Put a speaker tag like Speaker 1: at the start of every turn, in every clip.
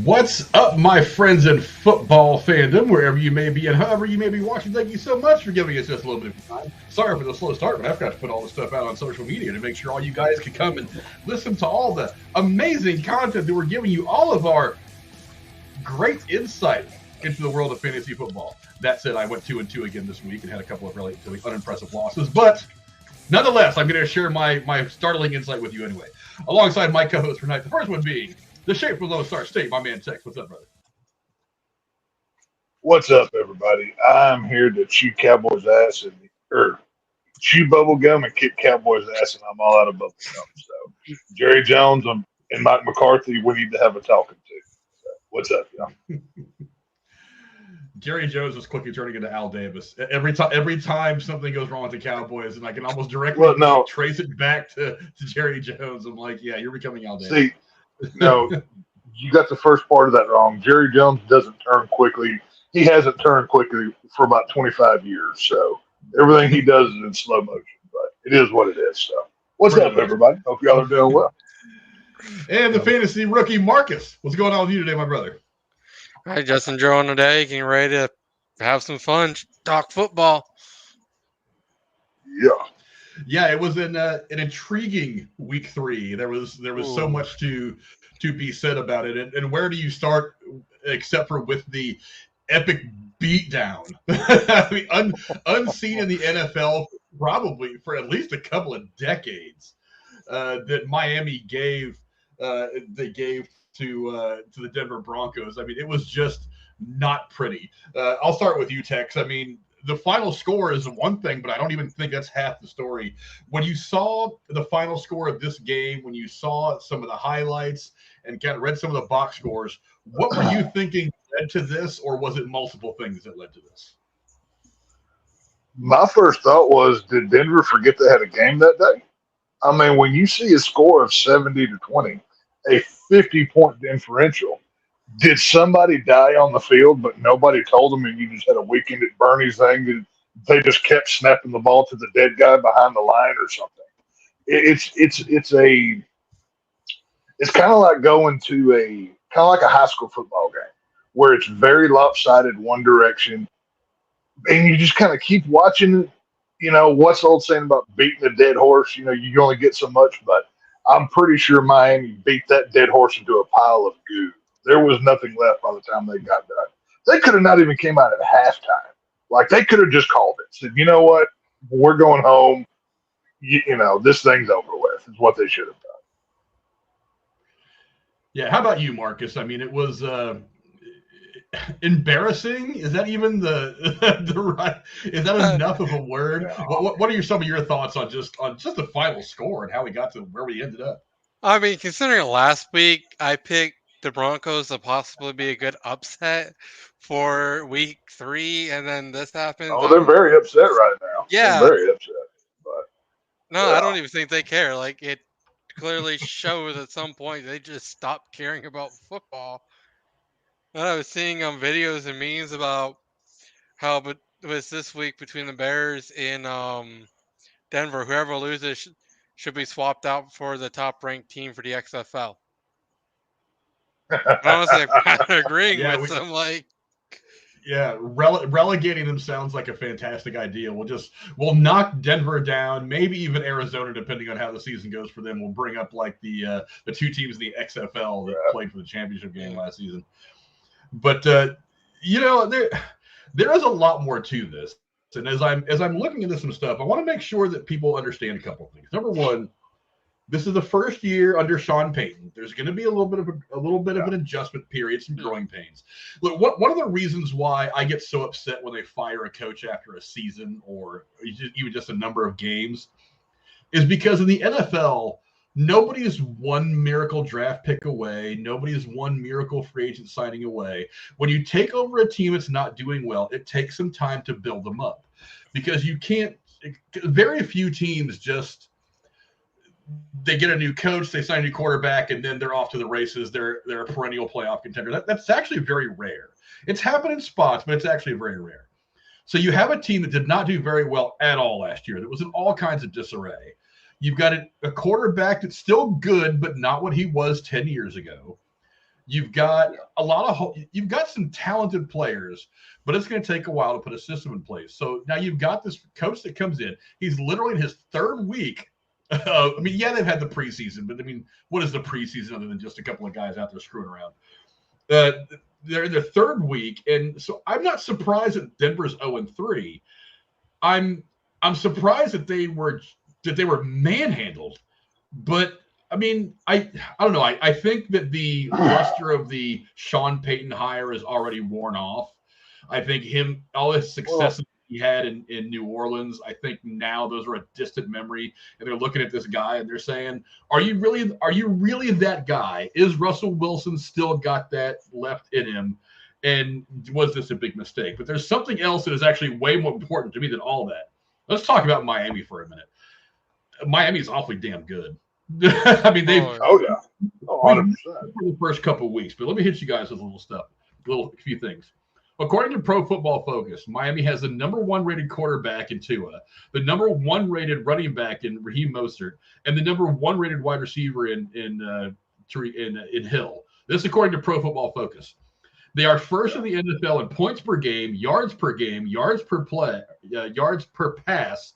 Speaker 1: What's up, my friends in football fandom, wherever you may be and however you may be watching? Thank you so much for giving us just a little bit of time. Sorry for the slow start, but I've got to put all this stuff out on social media to make sure all you guys can come and listen to all the amazing content that we're giving you, all of our great insight into the world of fantasy football. That said, I went 2-2 again this week and had a couple of relatively unimpressive losses, but nonetheless, I'm going to share my startling insight with you anyway, alongside my co-host for tonight. The first one being the shape of Lone Star State, my man Tex. What's up, brother?
Speaker 2: What's up, everybody? I'm here to chew Cowboys' ass or chew bubble gum and kick Cowboys' ass, and I'm all out of bubble gum. So, Jerry Jones and Mike McCarthy, we need to have a talking to. So, what's up, y'all?
Speaker 1: Jerry Jones is quickly turning into Al Davis. Every time something goes wrong with the Cowboys, and I can almost directly trace it back to Jerry Jones. I'm like, yeah, you're becoming Al Davis.
Speaker 2: See, no, you got the first part of that wrong. Jerry Jones doesn't turn quickly. He hasn't turned quickly for about 25 years. So everything he does is in slow motion, but it is what it is. So what's up, everybody? Hope y'all are doing well.
Speaker 1: And the fantasy rookie, Marcus. What's going on with you today, my brother?
Speaker 3: Hi, just enjoying the day, getting ready to have some fun, talk football.
Speaker 1: Yeah, it was an intriguing week 3. There was so much to be said about it. And where do you start except for with the epic beatdown? I mean, unseen in the NFL probably for at least a couple of decades that Miami gave to the Denver Broncos. I mean, it was just not pretty. I'll start with you, Tex. I mean, the final score is one thing, but I don't even think that's half the story. When you saw the final score of this game, when you saw some of the highlights and kind of read some of the box scores, what were you thinking led to this, or was it multiple things that led to this?
Speaker 2: My first thought was, did Denver forget they had a game that day? I mean, when you see a score of 70-20, a 50-point differential, did somebody die on the field, but nobody told them, and you just had a weekend at Bernie's thing that they just kept snapping the ball to the dead guy behind the line or something? It's kind of like going to a high school football game where it's very lopsided one direction, and you just kind of keep watching. You know, what's the old saying about beating a dead horse? You know, you only get so much, but I'm pretty sure Miami beat that dead horse into a pile of goo. There was nothing left by the time they got done. They could have not even came out at halftime. Like, they could have just called it. Said, you know what? We're going home. You know, this thing's over with, is what they should have done.
Speaker 1: Yeah, how about you, Marcus? I mean, it was embarrassing. Is that even the right? Is that enough of a word?
Speaker 2: Yeah.
Speaker 1: What are some of your thoughts on just the final score and how we got to where we ended up?
Speaker 3: I mean, considering last week I picked the Broncos to possibly be a good upset for week 3, and then this happens.
Speaker 2: Oh, they're very upset right now.
Speaker 3: Yeah,
Speaker 2: they're very upset. But
Speaker 3: no, yeah. I don't even think they care. Like, it clearly shows at some point they just stopped caring about football. And I was seeing videos and memes about how it was this week between the Bears and Denver. Whoever loses should be swapped out for the top-ranked team for the XFL. Honestly, I'm kind of agreeing with them. Like,
Speaker 1: yeah, relegating them sounds like a fantastic idea. We'll knock Denver down, maybe even Arizona, depending on how the season goes for them. We'll bring up like the 2 teams in the XFL that played for the championship game last season. But you know, there is a lot more to this. And as I'm looking into some stuff, I want to make sure that people understand a couple of things. Number one, this is the first year under Sean Payton. There's going to be a little bit of an adjustment period, some growing pains. Look, one of the reasons why I get so upset when they fire a coach after a season or even just a number of games is because in the NFL, nobody is one miracle draft pick away. Nobody is one miracle free agent signing away. When you take over a team that's not doing well, it takes some time to build them up because you can't. Very few teams just. They get a new coach, they sign a new quarterback, and then they're off to the races. They're a perennial playoff contender. That's actually very rare. It's happened in spots, but it's actually very rare. So you have a team that did not do very well at all last year. That was in all kinds of disarray. You've got a quarterback that's still good, but not what he was 10 years ago. You've got you've got some talented players, but it's going to take a while to put a system in place. So now you've got this coach that comes in. He's literally in his third week. I mean, yeah, they've had the preseason, but I mean, what is the preseason other than just a couple of guys out there screwing around? They're in their third week, and so I'm not surprised that Denver's 0-3. I'm surprised that they were manhandled, but I mean, I don't know. I think that the luster of the Sean Payton hire is already worn off. I think all his successes he had in New Orleans, I think now those are a distant memory. And they're looking at this guy and they're saying, are you really that guy? Is Russell Wilson still got that left in him? And was this a big mistake? But there's something else that is actually way more important to me than all that. Let's talk about Miami for a minute. Miami is awfully damn good. I mean, they've
Speaker 2: 100%
Speaker 1: for the first couple of weeks. But let me hit you guys with a few things. According to Pro Football Focus, Miami has the number 1 rated quarterback in Tua, the number 1 rated running back in Raheem Mostert, and the number 1 rated wide receiver in Hill. This according to Pro Football Focus. They are first in the NFL in points per game, yards per play, yards per pass,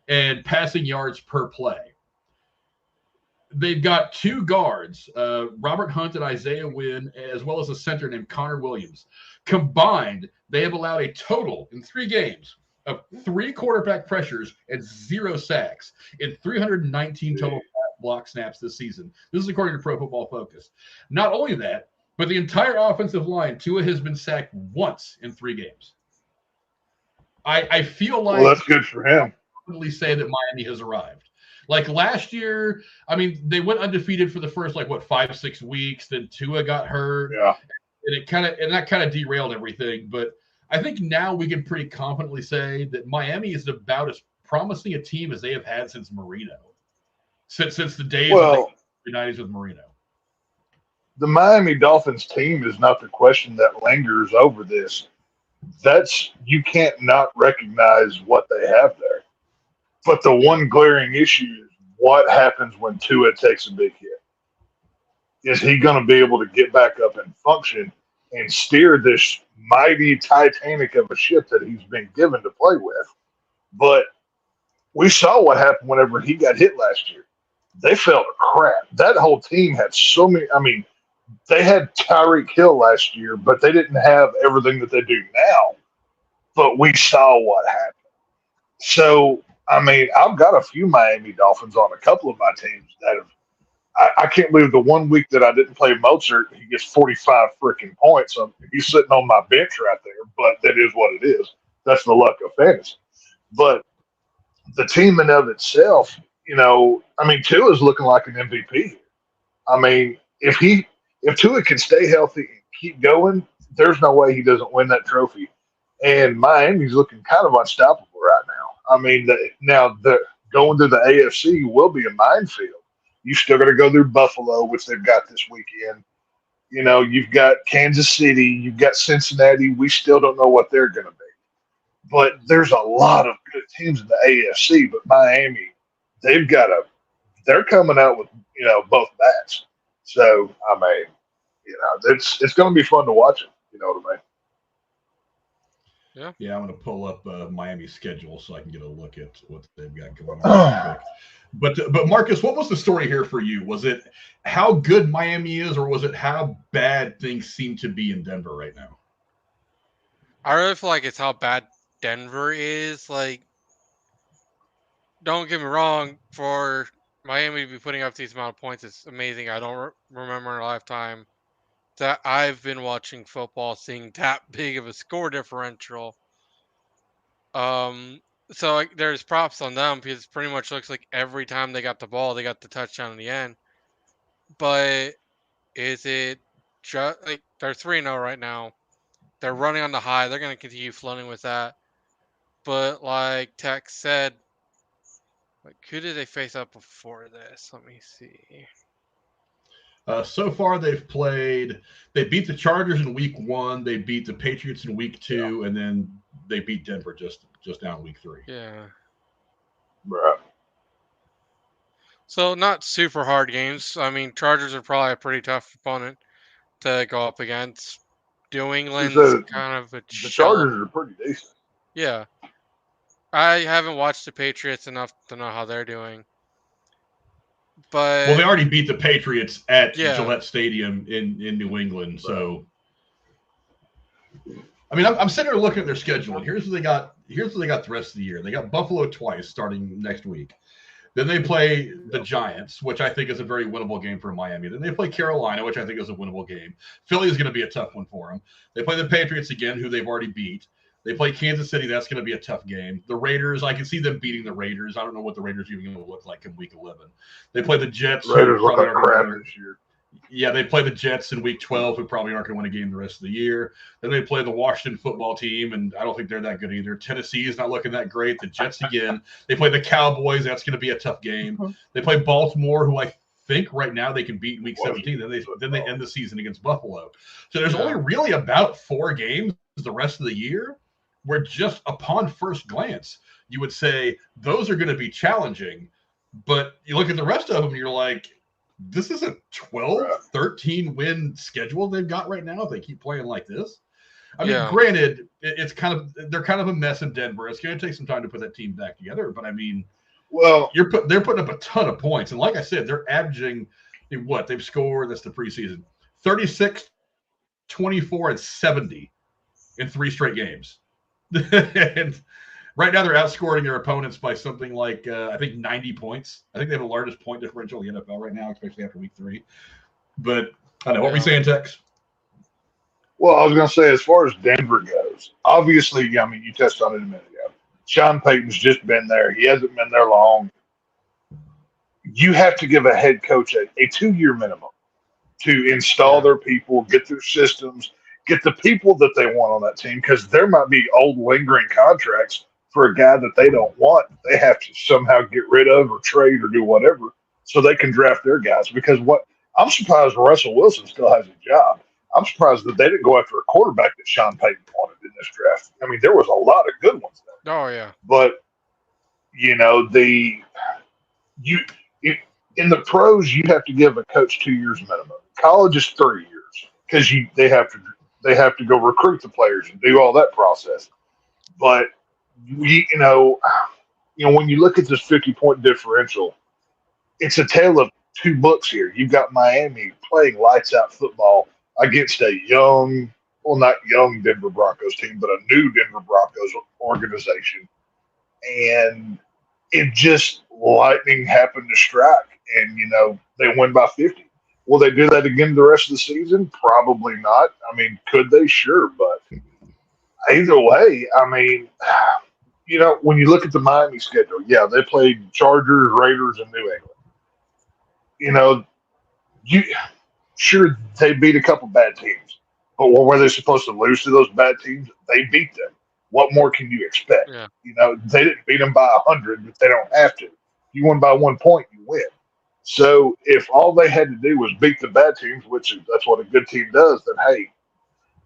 Speaker 1: and passing yards per play. They've got 2 guards, Robert Hunt and Isaiah Wynn, as well as a center named Connor Williams. Combined, they have allowed a total in 3 games of 3 quarterback pressures and 0 sacks in 319 total block snaps this season. This is according to Pro Football Focus. Not only that, but the entire offensive line, Tua has been sacked once in 3 games. I feel like
Speaker 2: that's good for him.
Speaker 1: I say that Miami has arrived. Like last year, I mean, they went undefeated for the first 5-6 weeks. Then Tua got hurt, and that kind of derailed everything. But I think now we can pretty confidently say that Miami is about as promising a team as they have had since Marino, since the days of the 90s with Marino.
Speaker 2: The Miami Dolphins team is not the question that lingers over this. You can't not recognize what they have there. But the one glaring issue is what happens when Tua takes a big hit. Is he going to be able to get back up and function and steer this mighty Titanic of a ship that he's been given to play with? But we saw what happened whenever he got hit last year. They felt crap. That whole team had so many. I mean, they had Tyreek Hill last year, but they didn't have everything that they do now. But we saw what happened. So, I mean, I've got a few Miami Dolphins on a couple of my teams that have. I can't believe the 1 week that I didn't play Mozart, he gets 45 freaking points. He's sitting on my bench right there, but that is what it is. That's the luck of fantasy. But the team in of itself, I mean, Tua's looking like an MVP. I mean, if Tua can stay healthy and keep going, there's no way he doesn't win that trophy. And Miami's looking kind of unstoppable right now. I mean, going to the AFC will be a minefield. You still got to go through Buffalo, which they've got this weekend. You've got Kansas City, you've got Cincinnati. We still don't know what they're going to be. But there's a lot of good teams in the AFC. But Miami, they're coming out with both bats. So I mean, it's going to be fun to watch it. You know what I
Speaker 1: mean? Yeah, I'm going to pull up Miami's schedule so I can get a look at what they've got going on. But Marcus, what was the story here for you? Was it how good Miami is, or was it how bad things seem to be in Denver right now?
Speaker 3: I really feel like it's how bad Denver is. Like, don't get me wrong, for Miami to be putting up these amount of points is amazing. I don't remember in a lifetime that I've been watching football seeing that big of a score differential. So there's props on them because it pretty much looks like every time they got the ball, they got the touchdown in the end. But is it just like they're 3-0 right now? They're running on the high. They're going to continue floating with that. But like Tex said, like who did they face up before this? Let me see.
Speaker 1: So far, they beat the Chargers in week 1. They beat the Patriots in week 2, and then they beat Denver just down week 3.
Speaker 3: Yeah.
Speaker 2: Right.
Speaker 3: So not super hard games. I mean, Chargers are probably a pretty tough opponent to go up against. New England's
Speaker 2: The
Speaker 3: kind of a
Speaker 2: Chargers are pretty decent.
Speaker 3: Yeah. I haven't watched the Patriots enough to know how they're doing. But
Speaker 1: well, they already beat the Patriots at
Speaker 3: Yeah.
Speaker 1: Gillette Stadium in New England. So, I mean, I'm sitting here looking at their schedule, and here's what they got. Here's what they got the rest of the year. They got Buffalo twice starting next week. Then they play the Giants, which I think is a very winnable game for Miami. Then they play Carolina, which I think is a winnable game. Philly is going to be a tough one for them. They play the Patriots again, who they've already beat. They play Kansas City. That's going to be a tough game. The Raiders, I can see them beating the Raiders. I don't know what the Raiders are even going to look like in Week 11. They play the Jets.
Speaker 2: Raiders look like crap this year.
Speaker 1: Yeah, they play the Jets in Week 12, who probably aren't going to win a game the rest of the year. Then they play the Washington football team, and I don't think they're that good either. Tennessee is not looking that great. The Jets again. They play the Cowboys. That's going to be a tough game. They play Baltimore, who I think right now they can beat in Week 17. Then they end the season against Buffalo. So there's only really about 4 games the rest of the year where just upon first glance, you would say those are going to be challenging. But you look at the rest of them, and you're like, this is a 12, 13 win schedule they've got right now if they keep playing like this. I mean, granted, they're kind of a mess in Denver. It's going to take some time to put that team back together. But I mean,
Speaker 2: well,
Speaker 1: they're putting up a ton of points. And like I said, they're averaging what they've scored. That's the preseason 36, 24, and 70 in 3 straight games. And right now, they're outscoring their opponents by something like, I think, 90 points. I think they have the largest point differential in the NFL right now, especially after Week 3. But I don't know. What were you saying, Tex?
Speaker 2: Well, I was going to say, as far as Denver goes, obviously, I mean, you touched on it a minute ago. Sean Payton's just been there. He hasn't been there long. You have to give a head coach a 2-year minimum to install their people, get their systems, get the people that they want on that team, because there might be old lingering contracts for a guy that they don't want. They have to somehow get rid of or trade or do whatever so they can draft their guys. Because I'm surprised Russell Wilson still has a job. I'm surprised that they didn't go after a quarterback that Sean Payton wanted in this draft. I mean, there was a lot of good ones there.
Speaker 3: Oh, yeah.
Speaker 2: But, you know, in the pros, you have to give a coach 2 years minimum. College is 3 years because they have to go recruit the players and do all that process. But you know, when you look at this 50-point differential, it's a tale of 2 books here. You've got Miami playing lights out football against a not young Denver Broncos team, but a new Denver Broncos organization. And it just lightning happened to strike. And, they win by 50. Will they do that again the rest of the season? Probably not. I mean, could they? Sure. But either way, I mean, when you look at the Miami schedule, they played Chargers, Raiders, and New England. Sure, they beat a couple bad teams. But were they supposed to lose to those bad teams? They beat them. What more can you expect?
Speaker 3: Yeah.
Speaker 2: They didn't beat them by 100, but they don't have to. If you win by 1 point, you win. So if all they had to do was beat the bad teams, which that's what a good team does, then, hey,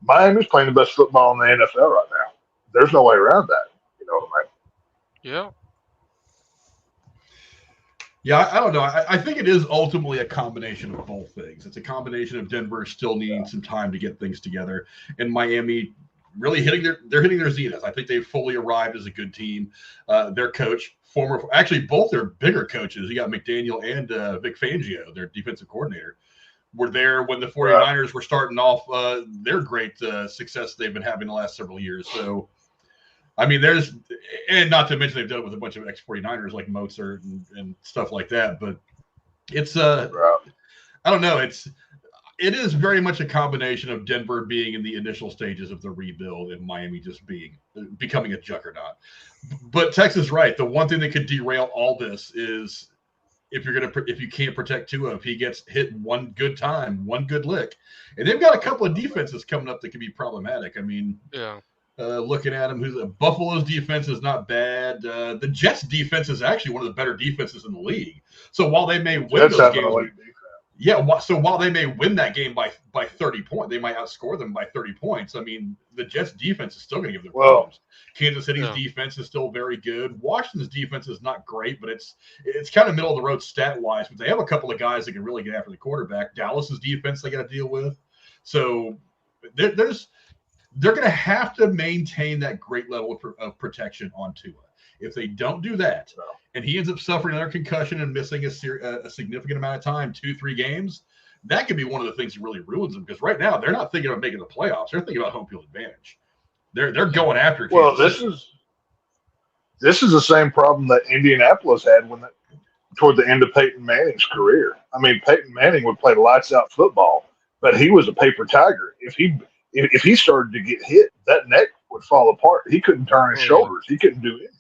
Speaker 2: Miami's playing the best football in the NFL right now. There's no way around that. You know what I mean?
Speaker 3: Yeah.
Speaker 1: Yeah, I don't know. I think it is ultimately a combination of both things. It's a combination of Denver still needing some time to get things together, and Miami really hitting their zenith. I think they've fully arrived as a good team. Their coach, actually both their bigger coaches, you got McDaniel and Vic Fangio, their defensive coordinator, were there when the 49ers were starting off their great success they've been having the last several years. So, I mean, and not to mention they've done it with a bunch of ex-49ers like Mozart and stuff like that. But it's I don't know. It is very much a combination of Denver being in the initial stages of the rebuild and Miami just becoming a juggernaut. But Tex is right. The one thing that could derail all this is if you can't protect Tua, if he gets hit one good time, one good lick, and they've got a couple of defenses coming up that could be problematic. I mean, looking at them, Buffalo's defense is not bad. The Jets' defense is actually one of the better defenses in the league. So while they may win those games, so while they may win that game by 30 points, they might outscore them by 30 points. I mean, the Jets' defense is still going to give them problems. Kansas City's defense is still very good. Washington's defense is not great, but it's kind of middle of the road stat wise. But they have a couple of guys that can really get after the quarterback. Dallas's defense they got to deal with. So they're going to have to maintain that great level of protection on Tua. If they don't do that, and he ends up suffering another concussion and missing a significant amount of time, 2-3 games, that could be one of the things that really ruins them. Because right now they're not thinking about making the playoffs; they're thinking about home field advantage. They're going after it.
Speaker 2: Well, this is the same problem that Indianapolis had toward the end of Peyton Manning's career. I mean, Peyton Manning would play lights out football, but he was a paper tiger. If he started to get hit, that neck would fall apart. He couldn't turn his shoulders. He couldn't do anything.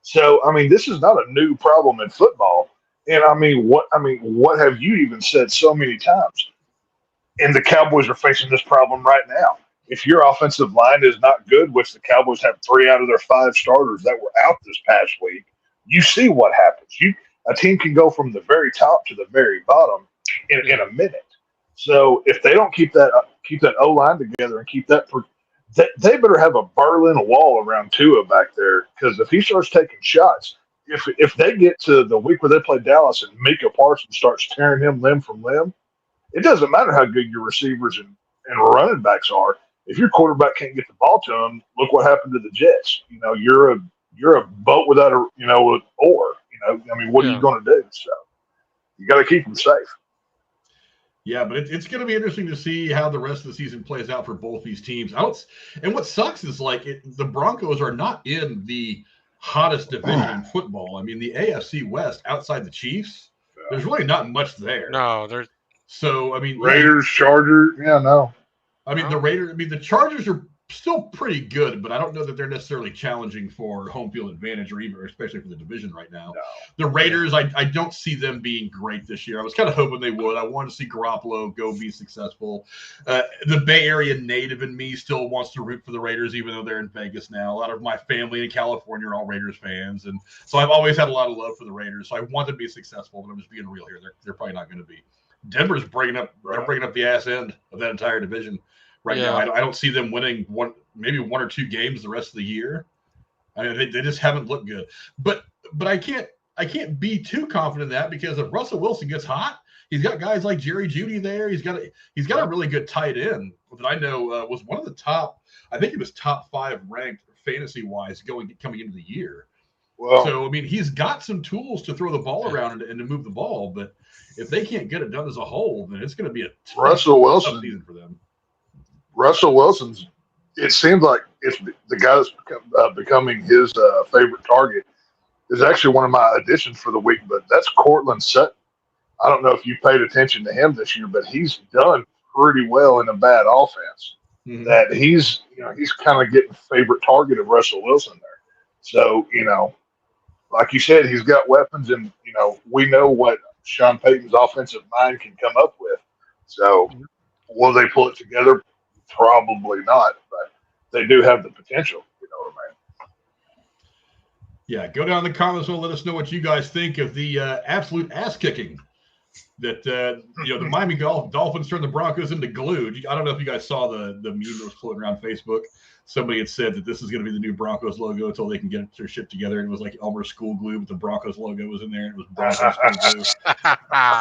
Speaker 2: So, I mean, this is not a new problem in football. And what have you even said so many times? And the Cowboys are facing this problem right now. If your offensive line is not good, which the Cowboys have 3 out of their 5 starters that were out this past week, you see what happens. A team can go from the very top to the very bottom in a minute. So if they don't keep that O-line together and keep that, they better have a Berlin Wall around Tua back there, because if he starts taking shots, if they get to the week where they play Dallas and Micah Parsons starts tearing him limb from limb, it doesn't matter how good your receivers and running backs are. If your quarterback can't get the ball to him, look what happened to the Jets. You're a boat without an oar. I mean, what are you going to do? So you got to keep them safe.
Speaker 1: Yeah, but it's going to be interesting to see how the rest of the season plays out for both these teams. And what sucks is the Broncos are not in the hottest division in football. I mean, the AFC West outside the Chiefs, there's really not much there.
Speaker 3: No, there's.
Speaker 1: So I mean,
Speaker 2: Raiders, Chargers, no.
Speaker 1: I mean, the Chargers are still pretty good, but I don't know that they're necessarily challenging for home field advantage or especially for the division right now.
Speaker 2: No.
Speaker 1: The Raiders, I don't see them being great this year. I was kind of hoping they would. I wanted to see Garoppolo go be successful. The Bay Area native in me still wants to root for the Raiders, even though they're in Vegas now. A lot of my family in California are all Raiders fans, and so I've always had a lot of love for the Raiders. So I want them to be successful, but I'm just being real here. They're probably not going to be. Denver's bringing up the ass end of that entire division. Right now, I don't see them winning maybe 1 or 2 games the rest of the year. I mean, they just haven't looked good. But I can't be too confident in that, because if Russell Wilson gets hot, he's got guys like Jerry Jeudy there. He's got a really good tight end that I know was one of the top. I think he was top 5 ranked fantasy wise coming into the year. Well, so I mean, he's got some tools to throw the ball around and to move the ball. But if they can't get it done as a whole, then it's going to be a tough season for them.
Speaker 2: Russell Wilson's, it seems like it's the guy that's becoming his favorite target is actually one of my additions for the week, but that's Cortland Sutton. I don't know if you paid attention to him this year, but he's done pretty well in a bad offense. Mm-hmm. That he's kind of getting favorite target of Russell Wilson there. So, like you said, he's got weapons, and, we know what Sean Payton's offensive mind can come up with. So will they pull it together? Probably not, but they do have the potential. You know what I mean?
Speaker 1: Yeah, go down in the comments and let us know what you guys think of the absolute ass kicking that the Miami Dolphins turned the Broncos into glue. I don't know if you guys saw the meme that was floating around Facebook. Somebody had said that this is going to be the new Broncos logo until they can get their shit together. And it was like Elmer's school glue, but the Broncos logo was in there. And it was Broncos school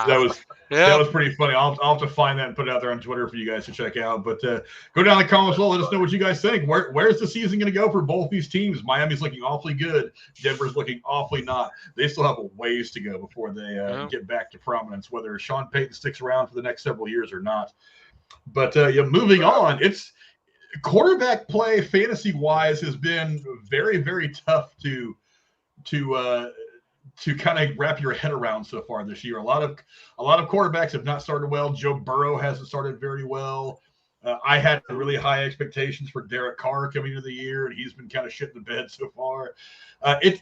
Speaker 1: glue. That was pretty funny. I'll have to find that and put it out there on Twitter for you guys to check out. But go down in the comments below. Let us know what you guys think. Where's the season going to go for both these teams? Miami's looking awfully good. Denver's looking awfully not. They still have a ways to go before they get back to prominence, whether Sean Payton sticks around for the next several years or not. But moving on, it's quarterback play fantasy wise has been very, very tough to kind of wrap your head around so far this year. A lot of quarterbacks have not started well. Joe Burrow hasn't started very well. I had really high expectations for Derek Carr coming into the year, and he's been kind of shit in the bed so far.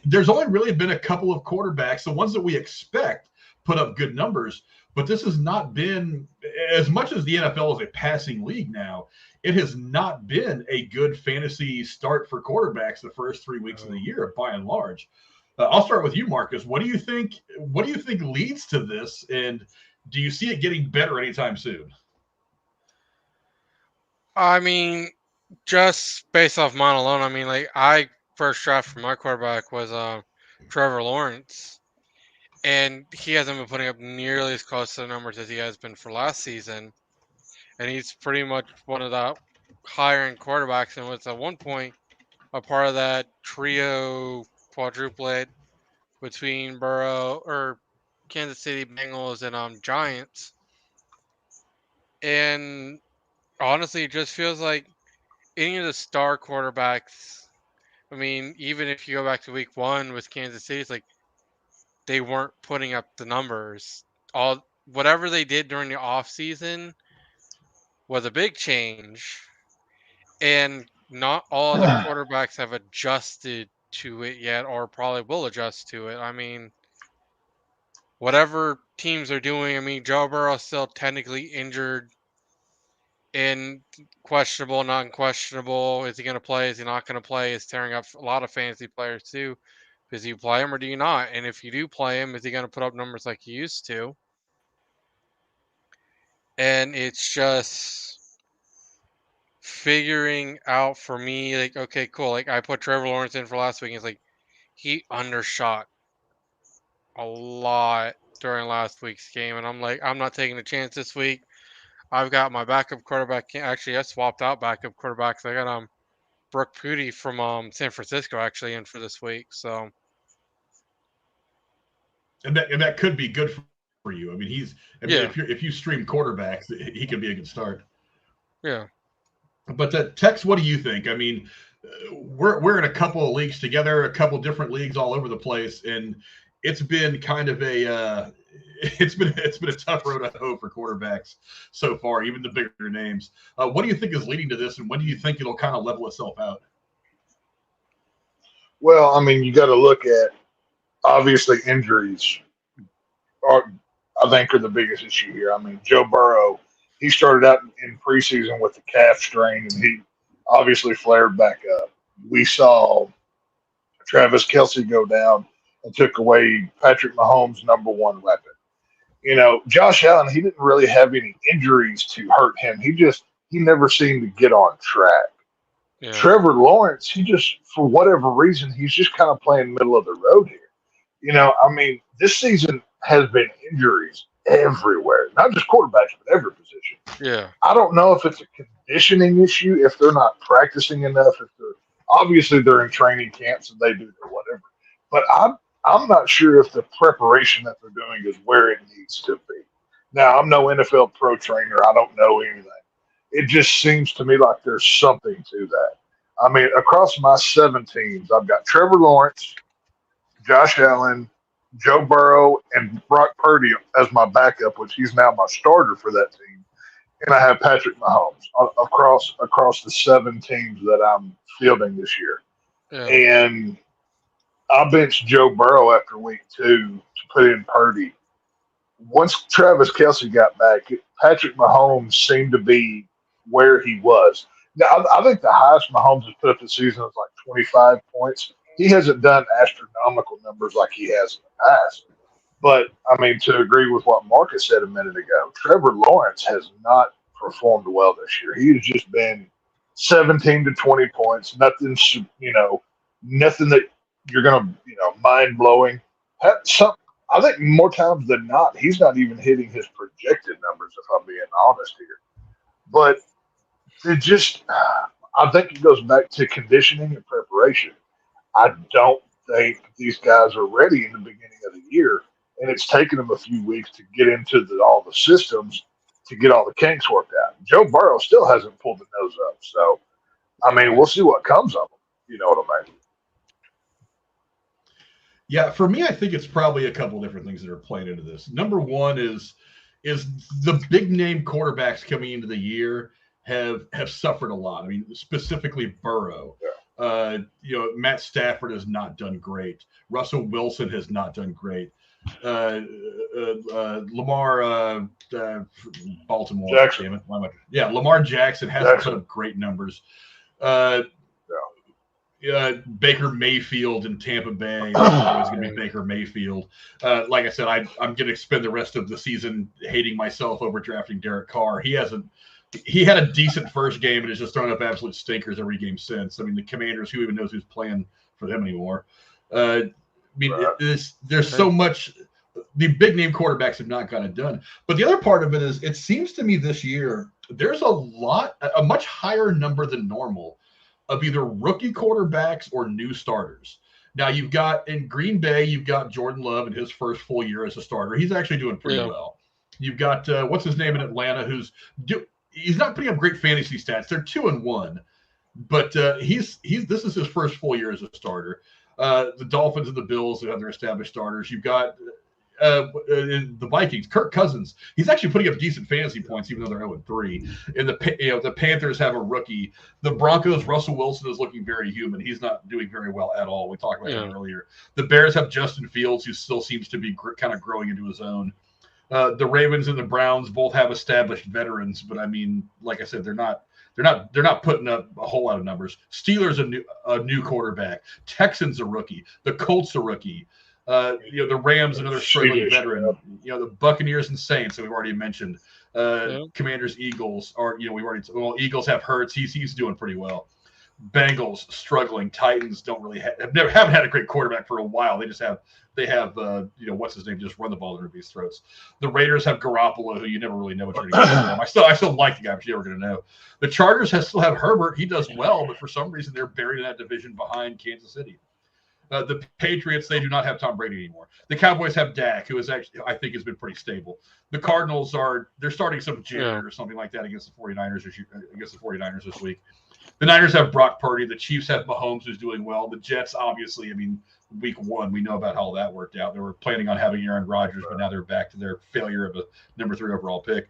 Speaker 1: There's only really been a couple of quarterbacks, the ones that we expect, put up good numbers, but this has not been, as much as the NFL is a passing league now, it has not been a good fantasy start for quarterbacks the first 3 weeks of the year, by and large. I'll start with you, Marcus. What do you think leads to this, and do you see it getting better anytime soon?
Speaker 3: I mean, just based off mine alone, I mean, I first draft for my quarterback was Trevor Lawrence, and he hasn't been putting up nearly as close to the numbers as he has been for last season. and he's pretty much one of the higher-end quarterbacks, and was at one point a part of that trio quadruplet between Kansas City Bengals and Giants. And honestly, it just feels like any of the star quarterbacks. I mean, even if you go back to week 1 with Kansas City, it's like they weren't putting up the numbers. Whatever they did during the offseason was a big change, and not all the quarterbacks have adjusted to it yet, or probably will adjust to it. I mean, whatever teams are doing, I mean, Joe Burrow's still technically injured and questionable, not questionable. Is he going to play? Is he not going to play? Is tearing up a lot of fantasy players too. Because you play him or do you not? And if you do play him, is he going to put up numbers like he used to? And it's just figuring out for me, like, okay, cool. Like, I put Trevor Lawrence in for last week, and it's like he undershot a lot during last week's game. And I'm like, I'm not taking a chance this week. I've got my backup quarterback. Actually, I swapped out backup quarterbacks. I got Brooke Purdy from San Francisco actually in for this week. So,
Speaker 1: and that could be good for you. I mean,
Speaker 3: yeah,
Speaker 1: if you stream quarterbacks, he could be a good start.
Speaker 3: yeah.
Speaker 1: But Tex, what do you think? I mean, we're in a couple of leagues together, a couple of different leagues all over the place, and it's been kind of a it's been a tough road to hoe for quarterbacks so far, even the bigger names. What do you think is leading to this, and when do you think it'll kind of level itself out?
Speaker 2: Well, I mean, you got to look at obviously injuries I think are the biggest issue here. I mean, Joe Burrow, he started out in preseason with the calf strain, and he obviously flared back up. We saw Travis Kelce go down and took away Patrick Mahomes' number one weapon. You know, Josh Allen, he didn't really have any injuries to hurt him. He never seemed to get on track.
Speaker 3: Yeah.
Speaker 2: Trevor Lawrence, he just, for whatever reason, he's just kind of playing middle of the road here. You know, I mean, this season has been injuries everywhere, not just quarterbacks, but every position.
Speaker 3: Yeah.
Speaker 2: I don't know if it's a conditioning issue, if they're not practicing enough, if they're obviously they're in training camps and they do or whatever. But I'm not sure if the preparation that they're doing is where it needs to be. Now, I'm no NFL pro trainer. I don't know anything. It just seems to me like there's something to that. I mean, across my 7 teams, I've got Trevor Lawrence, Josh Allen, Joe Burrow, and Brock Purdy as my backup, which he's now my starter for that team. And I have Patrick Mahomes across the 7 teams that I'm fielding this year.
Speaker 3: Yeah.
Speaker 2: And I benched Joe Burrow after week 2 to put in Purdy. Once Travis Kelce got back, Patrick Mahomes seemed to be where he was. Now, I think the highest Mahomes has put up this season is like 25 points. He hasn't done astronomical numbers like he has in the past. But, I mean, to agree with what Marcus said a minute ago, Trevor Lawrence has not performed well this year. He has just been 17 to 20 points, nothing that you're going to, mind-blowing. I think more times than not, he's not even hitting his projected numbers, if I'm being honest here. But I think it goes back to conditioning and preparation. I don't think these guys are ready in the beginning of the year, and it's taken them a few weeks to get into all the systems to get all the kinks worked out. Joe Burrow still hasn't pulled the nose up, so I mean, we'll see what comes of him. You know what I mean?
Speaker 1: Yeah, for me, I think it's probably a couple different things that are playing into this. Number one is the big name quarterbacks coming into the year have suffered a lot. I mean, specifically Burrow.
Speaker 2: Yeah.
Speaker 1: Matt Stafford has not done great. Russell Wilson has not done great. Lamar Baltimore.
Speaker 2: Jackson.
Speaker 1: Damn it. Yeah, Lamar Jackson hasn't put up great numbers. Baker Mayfield in Tampa Bay is always going to be Baker Mayfield. Like I said, I'm going to spend the rest of the season hating myself over drafting Derek Carr. He had a decent first game and has just thrown up absolute stinkers every game since. I mean, the Commanders, who even knows who's playing for them anymore? There's so much. The big name quarterbacks have not got it done. But the other part of it is, it seems to me this year there's a much higher number than normal of either rookie quarterbacks or new starters. Now you've got in Green Bay, you've got Jordan Love in his first full year as a starter. He's actually doing pretty well. You've got what's his name in Atlanta, he's not putting up great fantasy stats. They're 2-1, but this is his first full year as a starter. The Dolphins and the Bills who have their established starters. You've got the Vikings, Kirk Cousins. He's actually putting up decent fantasy points, even though they're 0-3. And the Panthers have a rookie. The Broncos, Russell Wilson is looking very human. He's not doing very well at all. We talked about him earlier. The Bears have Justin Fields, who still seems to be kind of growing into his own. The Ravens and the Browns both have established veterans, but I mean, like I said, they're not putting up a whole lot of numbers. Steelers a new quarterback. Texans a rookie. The Colts a rookie. The Rams another struggling veteran. The Buccaneers and Saints that we've already mentioned. Commanders, Eagles are Eagles have Hurts. He's doing pretty well. Bengals struggling. Titans don't really haven't had a great quarterback for a while. They have what's his name, just run the ball under these throats. The Raiders have Garoppolo, who you never really know what you're going to get from them. I still like the guy, but you're never going to know. The Chargers still have Herbert. He does well, but for some reason they're buried in that division behind Kansas City. The Patriots, they do not have Tom Brady anymore. The Cowboys have Dak, who is actually, I think, has been pretty stable. The Cardinals they're starting some junior or something like that against the 49ers this week. The Niners have Brock Purdy. The Chiefs have Mahomes, who's doing well. The Jets, obviously, I mean, week 1, we know about how that worked out. They were planning on having Aaron Rodgers, but now they're back to their failure of a number 3 overall pick.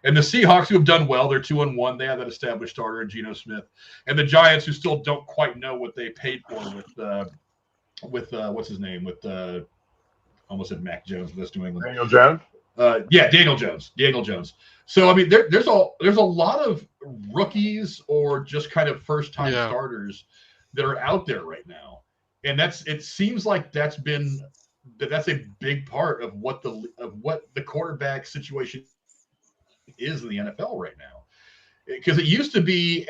Speaker 1: And the Seahawks, who have done well, th're 2-1. They have that established starter in Geno Smith. And the Giants, who still don't quite know what they paid for with what's his name? With almost said Mac Jones, but that's New England.
Speaker 2: Daniel Jones?
Speaker 1: Daniel Jones. So I mean, there's a lot of rookies or just kind of first time starters that are out there right now, and it seems like that's a big part of what the quarterback situation is in the NFL right now. Because it used to be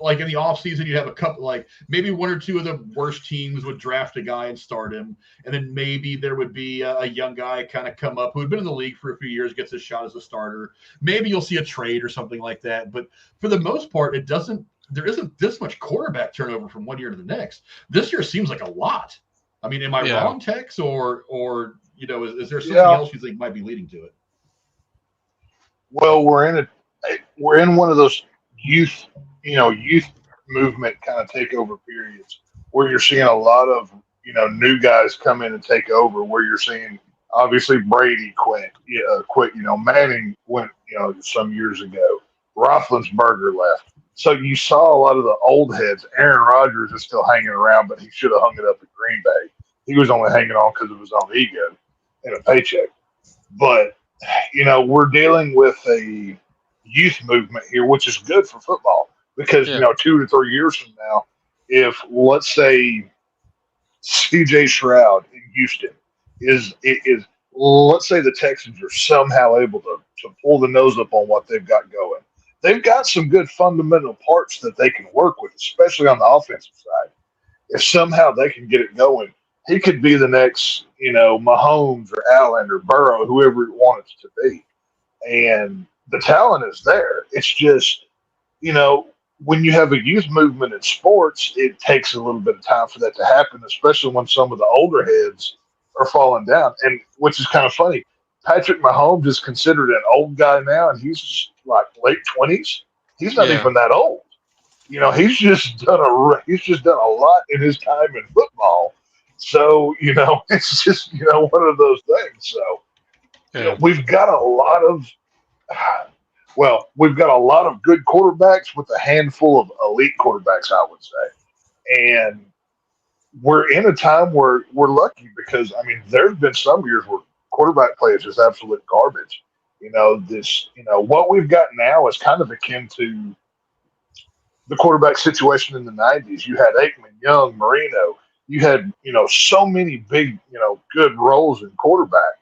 Speaker 1: like in the offseason, you'd have a couple, like maybe 1 or 2 of the worst teams would draft a guy and start him. And then maybe there would be a young guy kind of come up who had been in the league for a few years, gets a shot as a starter. Maybe you'll see a trade or something like that. But for the most part, there isn't this much quarterback turnover from one year to the next. This year seems like a lot. I mean, am I wrong, Tex? Or is there something else you think might be leading to it?
Speaker 2: Well, we're in one of those youth movement kind of takeover periods where you're seeing a lot of, new guys come in and take over, where you're seeing obviously Brady quit, Manning went, some years ago, Roethlisberger left. So you saw a lot of the old heads. Aaron Rodgers is still hanging around, but he should have hung it up at Green Bay. He was only hanging on because of his own ego and a paycheck. But, we're dealing with a youth movement here, which is good for football because 2 to 3 years from now, if let's say CJ Stroud in Houston is let's say the Texans are somehow able to pull the nose up on what they've got going, they've got some good fundamental parts that they can work with, especially on the offensive side. If somehow they can get it going, he could be the next Mahomes or Allen or Burrow, whoever it wants to be. And the talent is there. It's just, when you have a youth movement in sports, it takes a little bit of time for that to happen, especially when some of the older heads are falling down. And which is kind of funny. Patrick Mahomes is considered an old guy now, and he's like late 20s. He's not even that old. He's just done a lot in his time in football. So, it's just, one of those things. So, we've got a lot of good quarterbacks with a handful of elite quarterbacks, I would say. And we're in a time where we're lucky because, I mean, there's been some years where quarterback play is just absolute garbage. What we've got now is kind of akin to the quarterback situation in the 90s. You had Aikman, Young, Marino. You had, so many big, good roles in quarterback.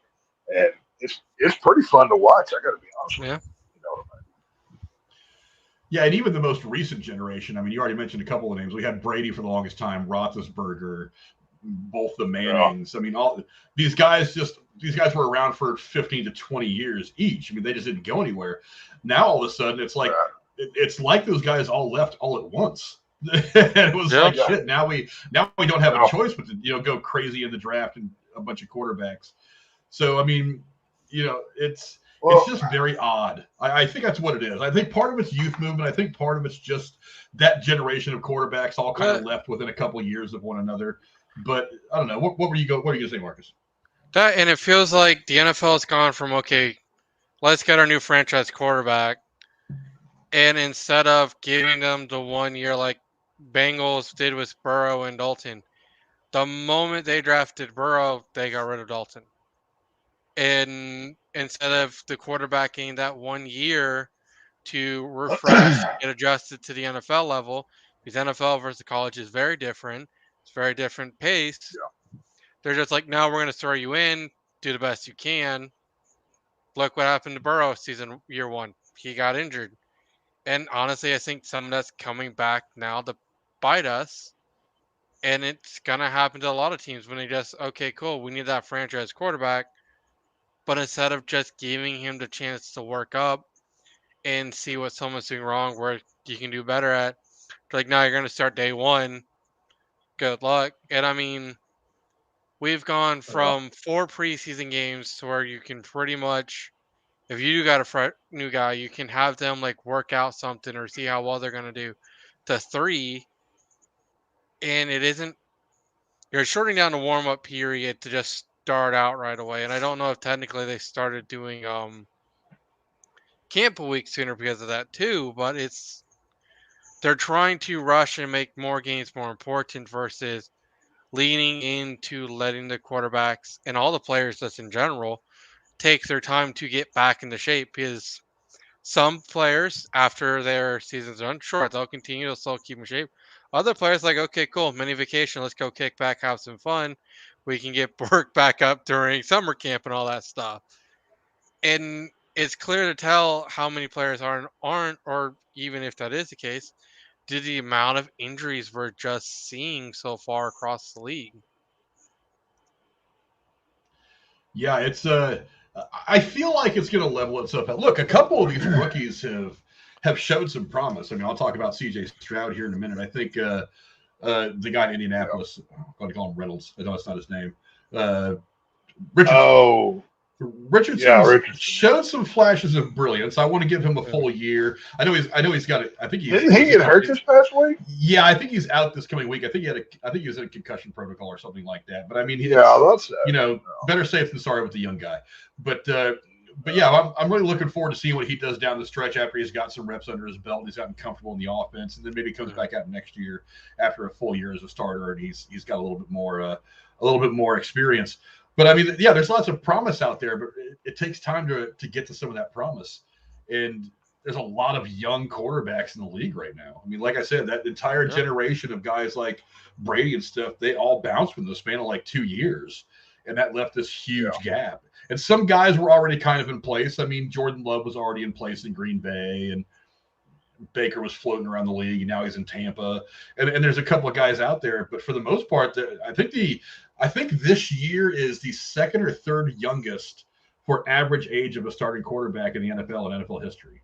Speaker 2: And it's pretty fun to watch. I got to be honest with you.
Speaker 1: Yeah, and even the most recent generation. I mean, you already mentioned a couple of names. We had Brady for the longest time, Roethlisberger, both the Mannings. I mean, all these guys just these guys were around for 15 to 20 years each. I mean, they just didn't go anywhere. Now all of a sudden, it's like those guys all left all at once. And it was shit. Now we don't have a choice but to go crazy in the draft and a bunch of quarterbacks. So I mean, it's just very odd. I think that's what it is. I think part of it's youth movement. I think part of it's just that generation of quarterbacks all kind of left within a couple of years of one another. But I don't know. What were you going to say, Marcus?
Speaker 3: That, and it feels like the NFL has gone from, okay, let's get our new franchise quarterback, and instead of giving them the 1 year like Bengals did with Burrow and Dalton, the moment they drafted Burrow, they got rid of Dalton. And instead of the quarterback getting that 1 year to refresh, get adjusted to the NFL level, because NFL versus college is very different. It's very different pace. Yeah. They're just like, now we're going to throw you in, do the best you can. Look what happened to Burrow year 1. He got injured. And honestly, I think some of that's coming back now to bite us. And it's going to happen to a lot of teams when they just, okay, cool, we need that franchise quarterback. But instead of just giving him the chance to work up and see what someone's doing wrong, where you can do better at, like, now you're going to start day 1. Good luck. And I mean, we've gone from 4 preseason games to where you can pretty much, if you got a new guy, you can have them like work out something or see how well they're going to do, to 3. And it isn't, you're shorting down the warm-up period to just start out right away. And I don't know if technically they started doing camp a week sooner because of that too, but they're trying to rush and make more games more important versus leaning into letting the quarterbacks and all the players just in general take their time to get back into shape. Because some players, after their season's done, sure, they'll continue to still keep in shape. Other players like, okay, cool, mini vacation, let's go kick back, have some fun. We can get work back up during summer camp and all that stuff. And it's clear to tell how many players aren't, or even if that is the case, due to the amount of injuries we're just seeing so far across the league.
Speaker 1: Yeah, it's I feel like it's going to level itself out. Look, a couple of these rookies have showed some promise. I mean, I'll talk about C.J. Stroud here in a minute. I think the guy in Indianapolis, I'm going to call him Reynolds. I know it's not his name. Richardson showed some flashes of brilliance. I want to give him a full year. I know he's got it. I think
Speaker 2: didn't he get hurt this past week?
Speaker 1: Yeah, I think he's out this coming week. I think he was in a concussion protocol or something like that. But I mean,
Speaker 2: that's
Speaker 1: better safe than sorry with the young guy. But yeah, I'm really looking forward to seeing what he does down the stretch after he's got some reps under his belt and he's gotten comfortable in the offense, and then maybe comes back out next year after a full year as a starter and he's got a little bit more experience. But I mean, yeah, there's lots of promise out there, but it takes time to get to some of that promise. And there's a lot of young quarterbacks in the league right now. I mean, like I said, that entire generation of guys like Brady and stuff, they all bounced within the span of like 2 years. And that left this huge gap. And some guys were already kind of in place. I mean, Jordan Love was already in place in Green Bay, and Baker was floating around the league, and now he's in Tampa. And there's a couple of guys out there. But for the most part, I think this year is the second or third youngest for average age of a starting quarterback in the NFL in NFL history.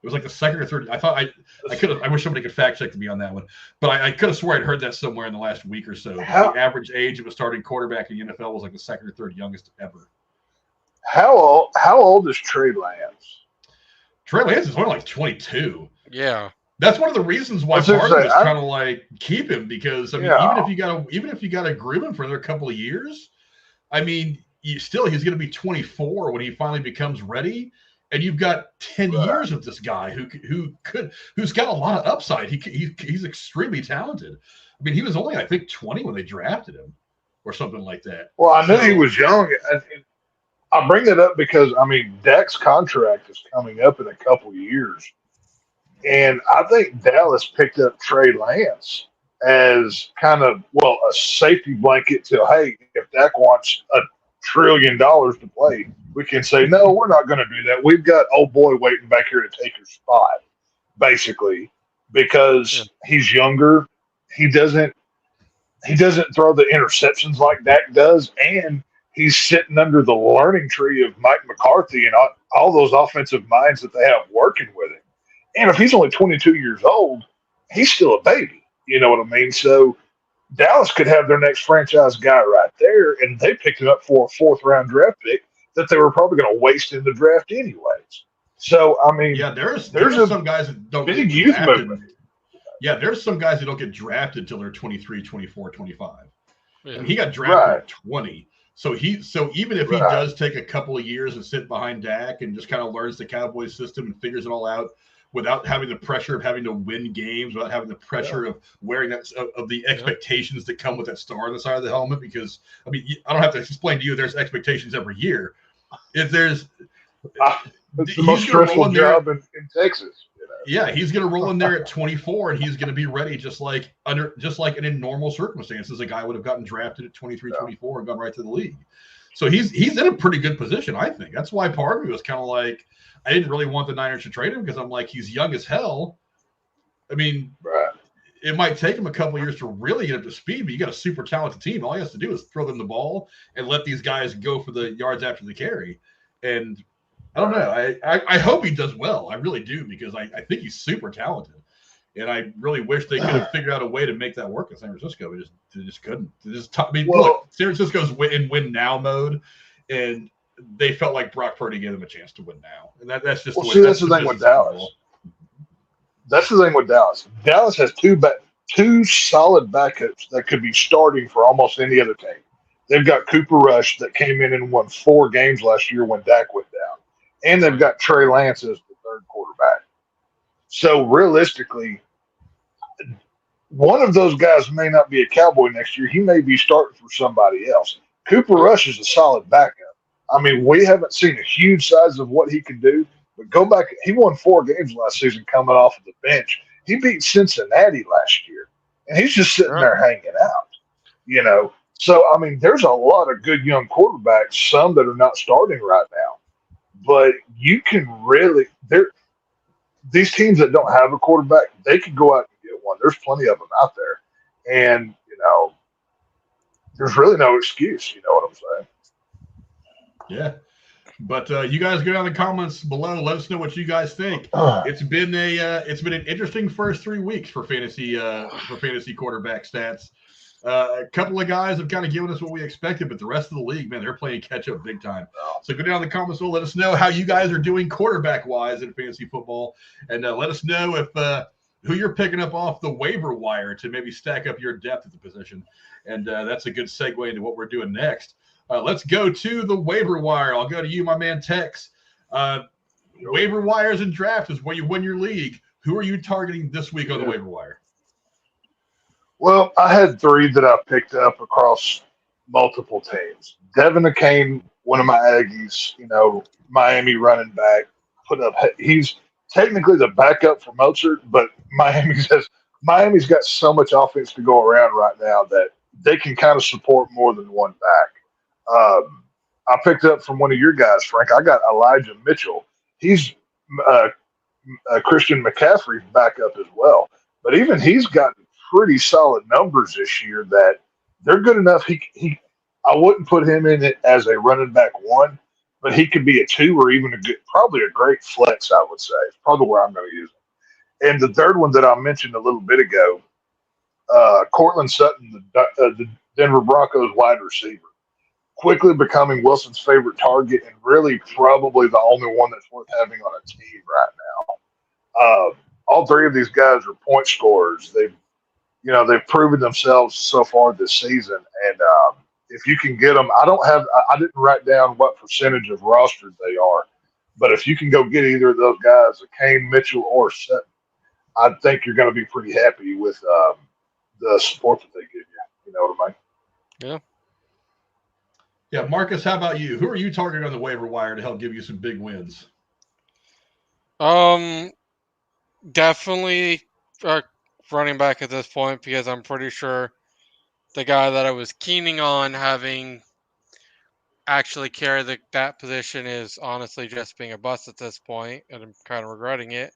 Speaker 1: It was like the second or third. I thought I wish somebody could fact check me on that one, but I could have swore I'd heard that somewhere in the last week or so. The average age of a starting quarterback in the NFL was like the second or third youngest ever.
Speaker 2: How old is Trey Lance?
Speaker 1: Trey Lance is only like 22.
Speaker 3: Yeah.
Speaker 1: That's one of the reasons why part of it's trying to like keep him, because I mean, even if you got to groom him for another couple of years, I mean, he's going to be 24 when he finally becomes ready, and you've got 10 years of this guy who's got a lot of upside. He's extremely talented. I mean, he was only, I think, 20 when they drafted him, or something like that.
Speaker 2: Well, I knew he was young. I bring it up because I mean, Dak's contract is coming up in a couple of years. And I think Dallas picked up Trey Lance as kind of, a safety blanket to, hey, if Dak wants $1 trillion to play, we can say, no, we're not going to do that. We've got old boy waiting back here to take your spot, basically, because he's younger. He doesn't throw the interceptions like Dak does, and he's sitting under the learning tree of Mike McCarthy and all those offensive minds that they have working with him. And if he's only 22 years old, he's still a baby. You know what I mean? So Dallas could have their next franchise guy right there, and they picked him up for a fourth-round draft pick that they were probably going to waste in the draft anyways. So, I mean,
Speaker 1: yeah, there's some guys that don't
Speaker 2: big
Speaker 1: get
Speaker 2: youth
Speaker 1: drafted.
Speaker 2: movement.
Speaker 1: Yeah, there's some guys that don't get drafted until they're 23, 24, 25.
Speaker 3: Yeah.
Speaker 1: And he got drafted
Speaker 2: Right.
Speaker 1: at 20. So even if he
Speaker 2: Right.
Speaker 1: does take a couple of years and sit behind Dak and just kind of learns the Cowboys system and figures it all out without having the pressure of having to win games, without having the pressure of wearing that of the expectations that come with that star on the side of the helmet, because I mean, I don't have to explain to you there's expectations every year. If there's
Speaker 2: it's the most stressful job in Texas. You know?
Speaker 1: Yeah, he's going to roll in there at 24, and he's going to be ready just like in normal circumstances, a guy would have gotten drafted at 23, 24 and gone right to the league. So he's in a pretty good position, I think. That's why part of me was kind of like, I didn't really want the Niners to trade him because I'm like, he's young as hell. I mean, it might take him a couple of years to really get up to speed, but you got a super talented team. All he has to do is throw them the ball and let these guys go for the yards after the carry. And I don't know. I hope he does well. I really do, because I think he's super talented. And I really wish they could have figured out a way to make that work in San Francisco. They just couldn't. Look, San Francisco's win now mode, and they felt like Brock Purdy gave them a chance to win now. And that's just
Speaker 2: that's the thing with Dallas. That's the thing with Dallas. Dallas has two solid backups that could be starting for almost any other team. They've got Cooper Rush that came in and won 4 games last year when Dak went down. And they've got Trey Lance as the third quarterback. So realistically, one of those guys may not be a Cowboy next year. He may be starting for somebody else. Cooper Rush is a solid backup. I mean, we haven't seen a huge size of what he can do, but go back. He won 4 games last season coming off of the bench. He beat Cincinnati last year, and he's just sitting there hanging out, you know. So, I mean, there's a lot of good young quarterbacks, some that are not starting right now. But you can really these teams that don't have a quarterback, they can go out and get one. There's plenty of them out there, and you know, there's really no excuse. You know what I'm saying?
Speaker 1: Yeah, but you guys go down in the comments below. Let us know what you guys think. It's been an interesting first 3 weeks for fantasy quarterback stats. A couple of guys have kind of given us what we expected, but the rest of the league, man, they're playing catch up big time. So go down in the comments below. Let us know how you guys are doing quarterback wise in fantasy football, and let us know if who you're picking up off the waiver wire to maybe stack up your depth at the position. And that's a good segue into what we're doing next. Let's go to the waiver wire. I'll go to you, my man Tex. Waiver wires and draft is where you win your league. Who are you targeting this week on the waiver wire?
Speaker 2: Well, I had 3 that I picked up across multiple teams. Devin Akane, one of my Aggies, you know, Miami running back, he's technically the backup for Mozart, but Miami's got so much offense to go around right now that they can kind of support more than one back. I picked up from one of your guys, Frank. I got Elijah Mitchell. He's Christian McCaffrey's backup as well. But even he's got pretty solid numbers this year that they're good enough. I wouldn't put him in it as a running back 1, but he could be a 2 or even probably a great flex, I would say. It's probably where I'm going to use him. And the third one that I mentioned a little bit ago, Cortland Sutton, the Denver Broncos wide receiver, quickly becoming Wilson's favorite target and really probably the only one that's worth having on a team right now. All 3 of these guys are point scorers. They've proven themselves so far this season, and if you can get them, I didn't write down what percentage of rostered they are, but if you can go get either of those guys, Kane, Mitchell, or Sutton, I think you're going to be pretty happy with the support that they give you. You know what I mean?
Speaker 3: Yeah.
Speaker 1: Yeah, Marcus, how about you? Who are you targeting on the waiver wire to help give you some big wins?
Speaker 3: Definitely running back at this point, because I'm pretty sure the guy that I was keening on having actually carry that position is honestly just being a bust at this point, and I'm kind of regretting it.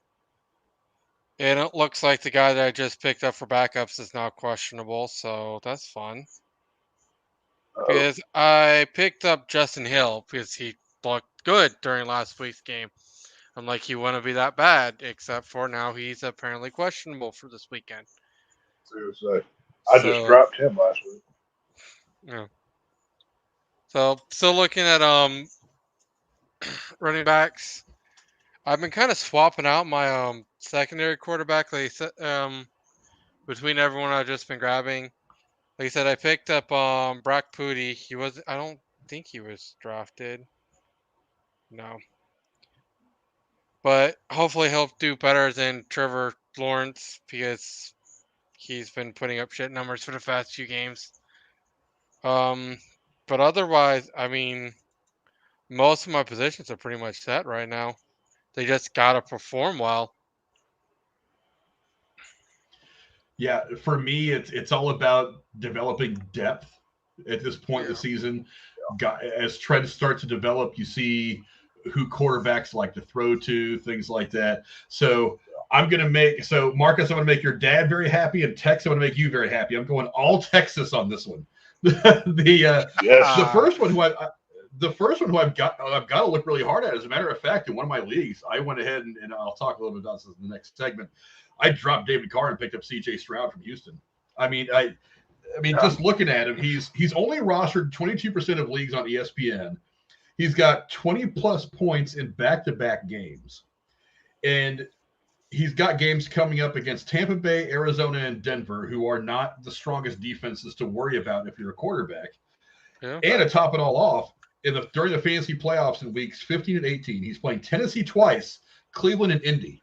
Speaker 3: And it looks like the guy that I just picked up for backups is now questionable, so that's fun. Because I picked up Justin Hill because he looked good during last week's game. I'm like, he wouldn't be that bad, except for now he's apparently questionable for this weekend.
Speaker 2: Seriously. I just dropped him last week.
Speaker 3: Yeah. So still looking at running backs. I've been kind of swapping out my secondary quarterback between everyone I've just been grabbing. Like I said, I picked up Brock Purdy. I don't think he was drafted. No. But hopefully he'll do better than Trevor Lawrence because he's been putting up shit numbers for the past few games. But otherwise, I mean, most of my positions are pretty much set right now. They just gotta perform well.
Speaker 1: Yeah, for me, it's all about developing depth at this point in the season. As trends start to develop, you see who quarterbacks like to throw to, things like that. So Marcus, I'm gonna make your dad very happy, and Tex, I'm gonna make you very happy. I'm going all Texas on this one. The first one who I've got to look really hard at. As a matter of fact, in one of my leagues, I went ahead and I'll talk a little bit about this in the next segment. I dropped David Carr and picked up C.J. Stroud from Houston. I mean, just looking at him, he's only rostered 22% of leagues on ESPN. He's got 20 plus points in back-to-back games, and he's got games coming up against Tampa Bay, Arizona, and Denver, who are not the strongest defenses to worry about if you're a quarterback. Yeah. And to top it all off, during the fantasy playoffs in weeks 15 and 18, he's playing Tennessee twice, Cleveland, and Indy,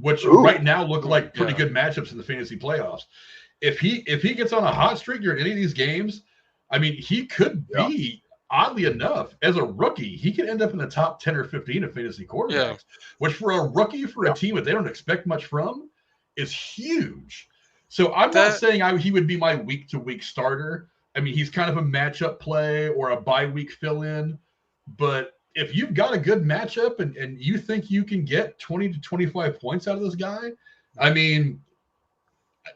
Speaker 1: which right now look like pretty good matchups in the fantasy playoffs. If he gets on a hot streak during any of these games, I mean, he could be, oddly enough, as a rookie, he could end up in the top 10 or 15 of fantasy quarterbacks, which for a rookie, for a team that they don't expect much from, is huge. So I'm not saying he would be my week-to-week starter. I mean, he's kind of a matchup play or a bye-week fill-in, but if you've got a good matchup and you think you can get 20 to 25 points out of this guy, I mean,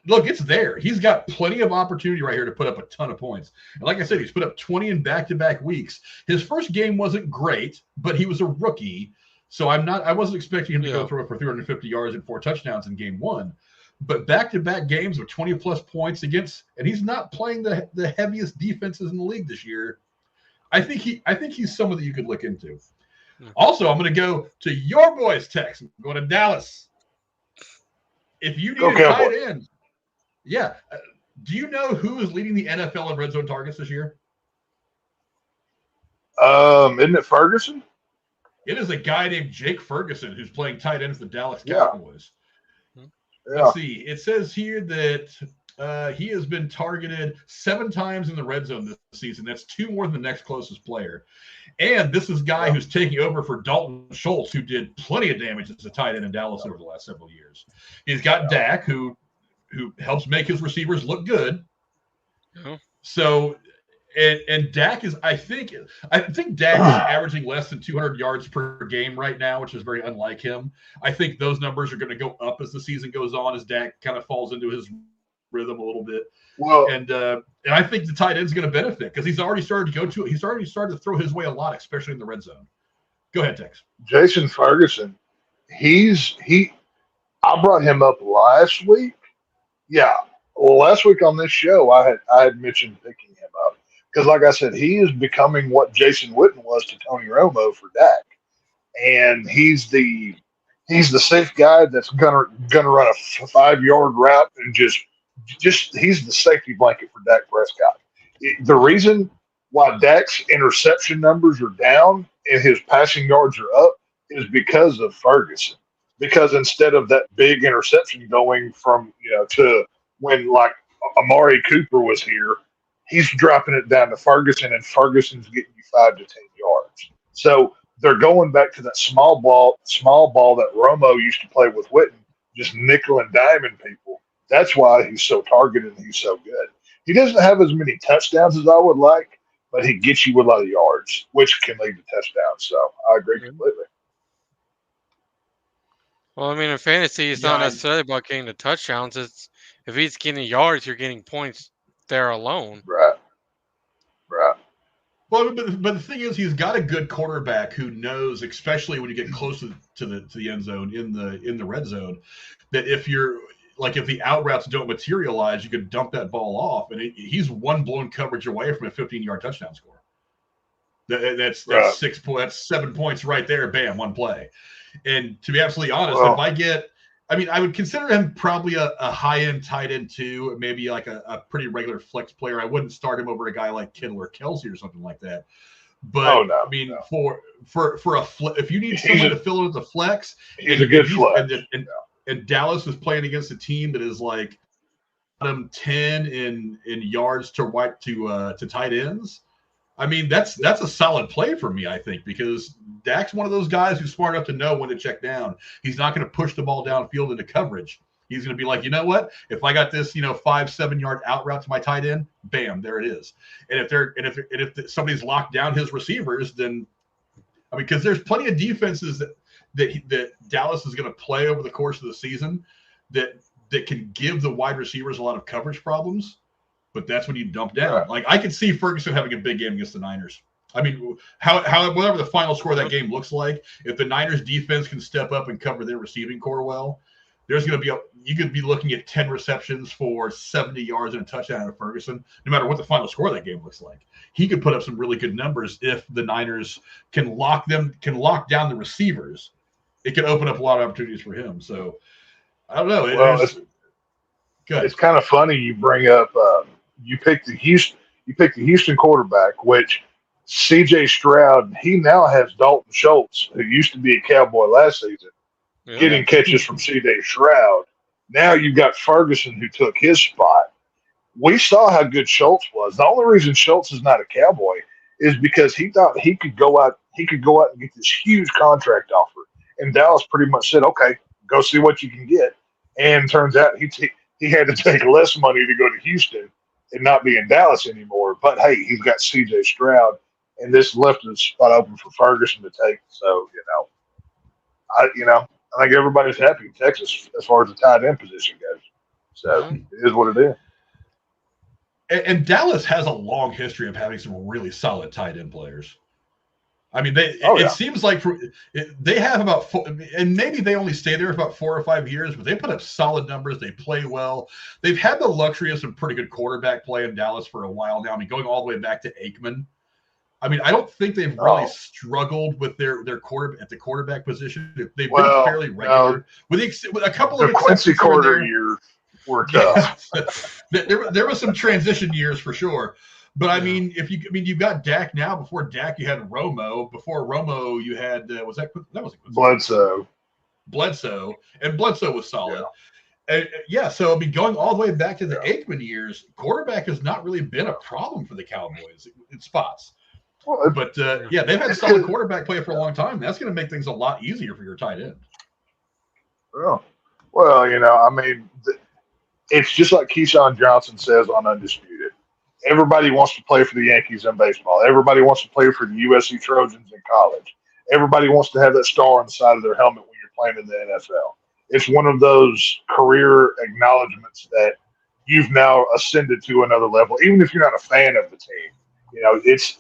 Speaker 1: look, it's there. He's got plenty of opportunity right here to put up a ton of points. And like I said, he's put up 20 in back-to-back weeks. His first game wasn't great, but he was a rookie. So I wasn't expecting him to go throw it for 350 yards and 4 touchdowns in game one. But back-to-back games with 20-plus points against, and he's not playing the heaviest defenses in the league this year. I think he's someone that you could look into. Also, I'm going to go to your boys, Tex. I'm going to Dallas. If you need a tight end, do you know who is leading the NFL in red zone targets this year?
Speaker 2: Isn't it Ferguson?
Speaker 1: It is a guy named Jake Ferguson who's playing tight end for the Dallas Cowboys.
Speaker 2: Yeah.
Speaker 1: Let's see. It says here that he has been targeted 7 times in the red zone this season. That's 2 more than the next closest player. And this is a guy who's taking over for Dalton Schultz, who did plenty of damage as a tight end in Dallas over the last several years. He's got Dak, who helps make his receivers look good. So, and Dak is, I think Dak is averaging less than 200 yards per game right now, which is very unlike him. I think those numbers are going to go up as the season goes on, as Dak kind of falls into his rhythm a little bit.
Speaker 2: Well,
Speaker 1: and I think the tight end's going to benefit because he's already started to throw his way a lot, especially in the red zone. Go ahead, Tex.
Speaker 2: Jason Ferguson, I brought him up last week. Yeah. Well, last week on this show, I had mentioned picking him up because, like I said, he is becoming what Jason Witten was to Tony Romo for Dak, and he's the safe guy that's gonna run a 5-yard route and just he's the safety blanket for Dak Prescott. The reason why Dak's interception numbers are down and his passing yards are up is because of Ferguson. Because instead of that big interception going from to when like Amari Cooper was here, he's dropping it down to Ferguson, and Ferguson's getting you 5 to 10 yards. So they're going back to that small ball that Romo used to play with Witten, just nickel and diming people. That's why he's so targeted and he's so good. He doesn't have as many touchdowns as I would like, but he gets you a lot of yards, which can lead to touchdowns. So I agree completely.
Speaker 3: Well, I mean, in fantasy, it's not necessarily about getting the touchdowns. It's if he's getting yards, you're getting points there alone.
Speaker 2: Right.
Speaker 1: Well, but the thing is, he's got a good quarterback who knows, especially when you get close to the end zone in the red zone, that if the out routes don't materialize, you could dump that ball off, and he's one blown coverage away from a 15-yard touchdown score. That's
Speaker 2: Right.
Speaker 1: 6 points. That's 7 points right there. Bam, one play. And to be absolutely honest,
Speaker 2: Well,
Speaker 1: if I get, I would consider him probably a high-end tight end too, maybe like a pretty regular flex player. I wouldn't start him over a guy like Kittle or Kelsey or something like that. But for if you need someone to fill in as a flex,
Speaker 2: he's a good flex.
Speaker 1: And Dallas is playing against a team that is like bottom 10 in yards to tight ends. I mean, that's a solid play for me, I think, because Dak's one of those guys who's smart enough to know when to check down. He's not going to push the ball downfield into coverage. He's going to be like, you know what? If I got this, 5-7 yard out route to my tight end, bam, there it is. And if somebody's locked down his receivers, then because there's plenty of defenses that Dallas is going to play over the course of the season that can give the wide receivers a lot of coverage problems. But that's when you dump down.
Speaker 2: Right.
Speaker 1: Like I could see Ferguson having a big game against the Niners. I mean, whatever the final score of that game looks like, if the Niners defense can step up and cover their receiving core well, there's going to be you could be looking at 10 receptions for 70 yards and a touchdown out of Ferguson, no matter what the final score of that game looks like. He could put up some really good numbers if the Niners can lock down the receivers. It could open up a lot of opportunities for him. So I don't know.
Speaker 2: It's kind of funny you bring up. You picked the Houston quarterback, which C.J. Stroud. He now has Dalton Schultz, who used to be a Cowboy last season, getting catches from C.J. Stroud. Now you've got Ferguson, who took his spot. We saw how good Schultz was. The only reason Schultz is not a Cowboy is because he thought he could go out and get this huge contract offer, and Dallas pretty much said, "Okay, go see what you can get." And turns out he had to take less money to go to Houston and not be in Dallas anymore. But hey, he's got C.J. Stroud, and this left the spot open for Ferguson to take. So I think everybody's happy in Texas as far as the tight end position goes. So it is what it is.
Speaker 1: And Dallas has a long history of having some really solid tight end players. I mean, it seems like they have about and maybe they only stay there for about 4 or 5 years, but they put up solid numbers. They play well. They've had the luxury of some pretty good quarterback play in Dallas for a while now. I mean, going all the way back to Aikman. I mean, I don't think they've really struggled with their quarterback at the quarterback position. They've been fairly regular, with a couple of
Speaker 2: Quincy Carter years were tough.
Speaker 1: There was some transition years for sure. But I mean, you've got Dak now. Before Dak, you had Romo. Before Romo, you had was
Speaker 2: Bledsoe.
Speaker 1: And Bledsoe was solid. So I mean, going all the way back to the Aikman years, quarterback has not really been a problem for the Cowboys in spots. Well, but they've had solid quarterback play for a long time. That's going to make things a lot easier for your tight end.
Speaker 2: Well, I mean, it's just like Keyshawn Johnson says on Undisputed. Everybody wants to play for the Yankees in baseball. Everybody wants to play for the USC Trojans in college. Everybody wants to have that star on the side of their helmet when you're playing in the NFL. It's one of those career acknowledgments that you've now ascended to another level, even if you're not a fan of the team. It's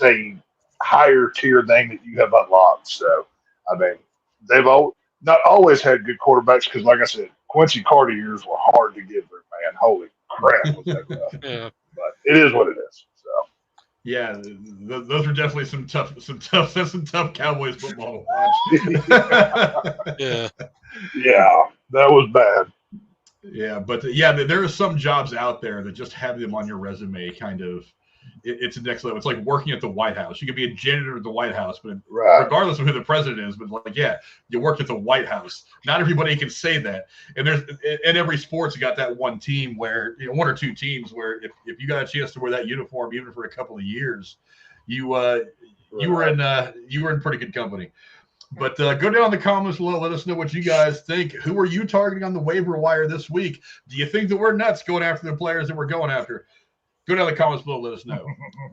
Speaker 2: a higher tier thing that you have unlocked. So, I mean, they've not always had good quarterbacks because, like I said, Quincy Carter years were hard to get through, man. Holy crap was that rough. But it is what it is. So
Speaker 1: yeah, those are definitely some tough Cowboys football to watch.
Speaker 2: Yeah, that was bad.
Speaker 1: Yeah, but there are some jobs out there that just have them on your resume kind of. It's a next level. It's like working at the White House. You could be a janitor at the White House, but regardless of who the president is, but you worked at the White House. Not everybody can say that. And in every sport's got that one team where, one or two teams where if you got a chance to wear that uniform, even for a couple of years, you were in pretty good company. But go down in the comments below. Let us know what you guys think. Who are you targeting on the waiver wire this week? Do you think that we're nuts going after the players that we're going after? Go down in the comments below. Let us know.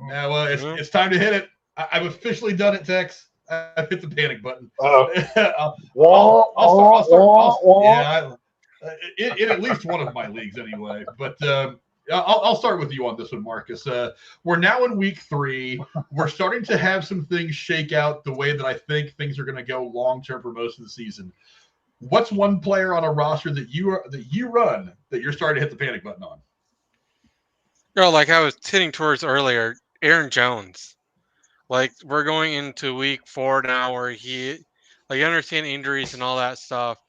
Speaker 1: Now it's time to hit it. I've officially done it, Tex. I've hit the panic button. I'll start. In at least one of my leagues, anyway. But I'll start with you on this one, Marcus. We're now in week 3. We're starting to have some things shake out the way that I think things are going to go long term for most of the season. What's one player on a roster that you run that you're starting to hit the panic button on?
Speaker 3: Like I was hitting towards earlier, Aaron Jones. Like we're going into week 4 now, where I understand injuries and all that stuff,